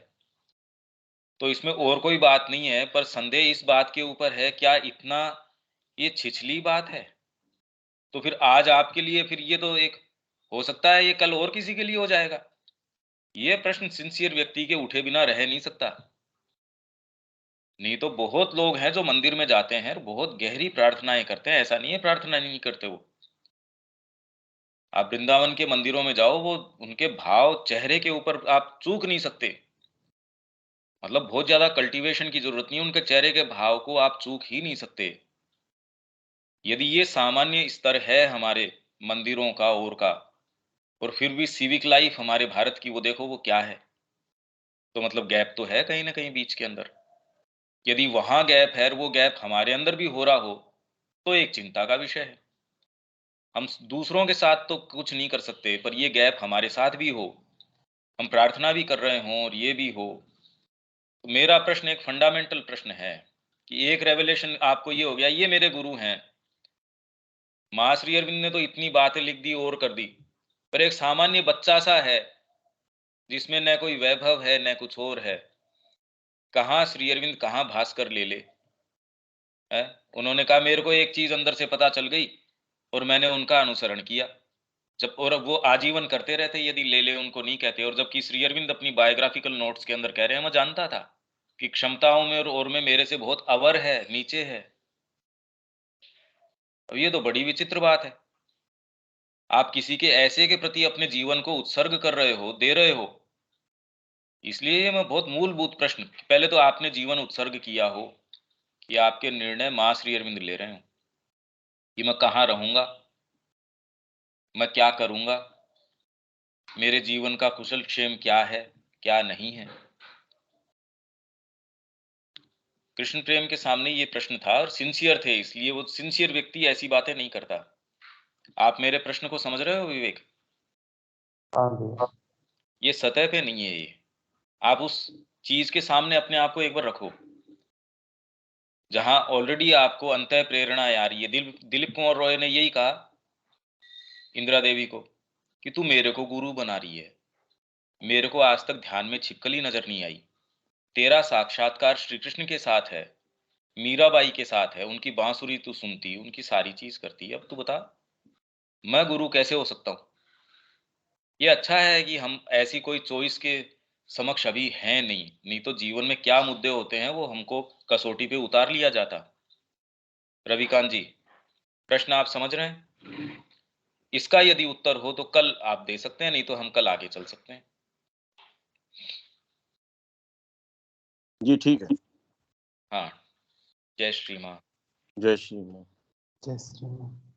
तो इसमें और कोई बात नहीं है, पर संदेह इस बात के ऊपर है, क्या इतना ये छिछली बात है? तो फिर आज आपके लिए फिर ये तो एक हो सकता है, ये कल और किसी के लिए हो जाएगा। ये प्रश्न सिंसियर व्यक्ति के उठे बिना रह नहीं सकता। नहीं तो बहुत लोग हैं जो मंदिर में जाते हैं, बहुत गहरी प्रार्थनाएं करते हैं, ऐसा नहीं है प्रार्थना नहीं करते वो। आप वृंदावन के मंदिरों में जाओ, वो उनके भाव चेहरे के ऊपर आप चूक नहीं सकते। मतलब बहुत ज्यादा कल्टीवेशन की जरूरत नहीं है, उनके चेहरे के भाव को आप चूक ही नहीं सकते। यदि ये सामान्य स्तर है हमारे मंदिरों का और फिर भी सिविक लाइफ हमारे भारत की वो देखो वो क्या है। तो मतलब गैप तो है कहीं ना कहीं बीच के अंदर। यदि वहां गैप है और वो गैप हमारे अंदर भी हो रहा हो तो एक चिंता का विषय है। हम दूसरों के साथ तो कुछ नहीं कर सकते, पर ये गैप हमारे साथ भी हो, हम प्रार्थना भी कर रहे हों और ये भी हो। तो मेरा प्रश्न एक फंडामेंटल प्रश्न है कि एक रेवलेशन आपको ये हो गया, ये मेरे गुरु हैं, मां श्री अरविंद ने तो इतनी बातें लिख दी और कर दी, पर एक सामान्य बच्चा सा है जिसमें न कोई वैभव है न कुछ और है, कहाँ श्री अरविंद कहाँ भास्कर ले ले है? उन्होंने कहा मेरे को एक चीज अंदर से पता चल गई और मैंने उनका अनुसरण किया। जब और अब वो आजीवन करते रहते यदि ले ले उनको नहीं कहते। और जबकि श्री अरविंद अपनी बायोग्राफिकल नोट्स के अंदर कह रहे हैं, मैं जानता था कि क्षमताओं में और में मेरे से बहुत अवर है, नीचे है। अब ये तो बड़ी विचित्र बात है। आप किसी के ऐसे के प्रति अपने जीवन को उत्सर्ग कर रहे हो, दे रहे हो। इसलिए ये मैं बहुत मूलभूत प्रश्न, पहले तो आपने जीवन उत्सर्ग किया हो कि आपके निर्णय मां श्री अरविंद ले रहे हो कि मैं कहाँ रहूंगा, मैं क्या करूंगा, मेरे जीवन का कुशल क्षेम क्या है क्या नहीं है। कृष्ण प्रेम के सामने ये प्रश्न था और सिंसियर थे, इसलिए वो सिंसियर व्यक्ति ऐसी बातें नहीं करता। आप मेरे प्रश्न को समझ रहे हो विवेक? आगे ये सतह पे नहीं है ये। आप उस चीज के सामने अपने आप को एक बार रखो जहां ऑलरेडी आपको अंतः प्रेरणा आ रही है। दिलीप कुमार रॉय ने यही कहा इंदिरा देवी को कि तू मेरे को गुरु बना रही है, मेरे को आज तक ध्यान में छिपकली नजर नहीं आई, तेरा साक्षात्कार श्री कृष्ण के साथ है, मीराबाई के साथ है, उनकी बांसुरी तू सुनती, उनकी सारी चीज करती है, अब तू बता मैं गुरु कैसे हो सकता हूं? ये अच्छा है कि हम ऐसी कोई चॉइस के समक्ष अभी हैं नहीं, नहीं तो जीवन में क्या मुद्दे होते हैं वो हमको कसौटी पे उतार लिया जाता। रविकांत जी, प्रश्न आप समझ रहे हैं? इसका यदि उत्तर हो तो कल आप दे सकते हैं, नहीं तो हम कल आगे चल सकते हैं। जी ठीक है। हाँ, जय श्री मां। जय श्री राम। जय श्री राम।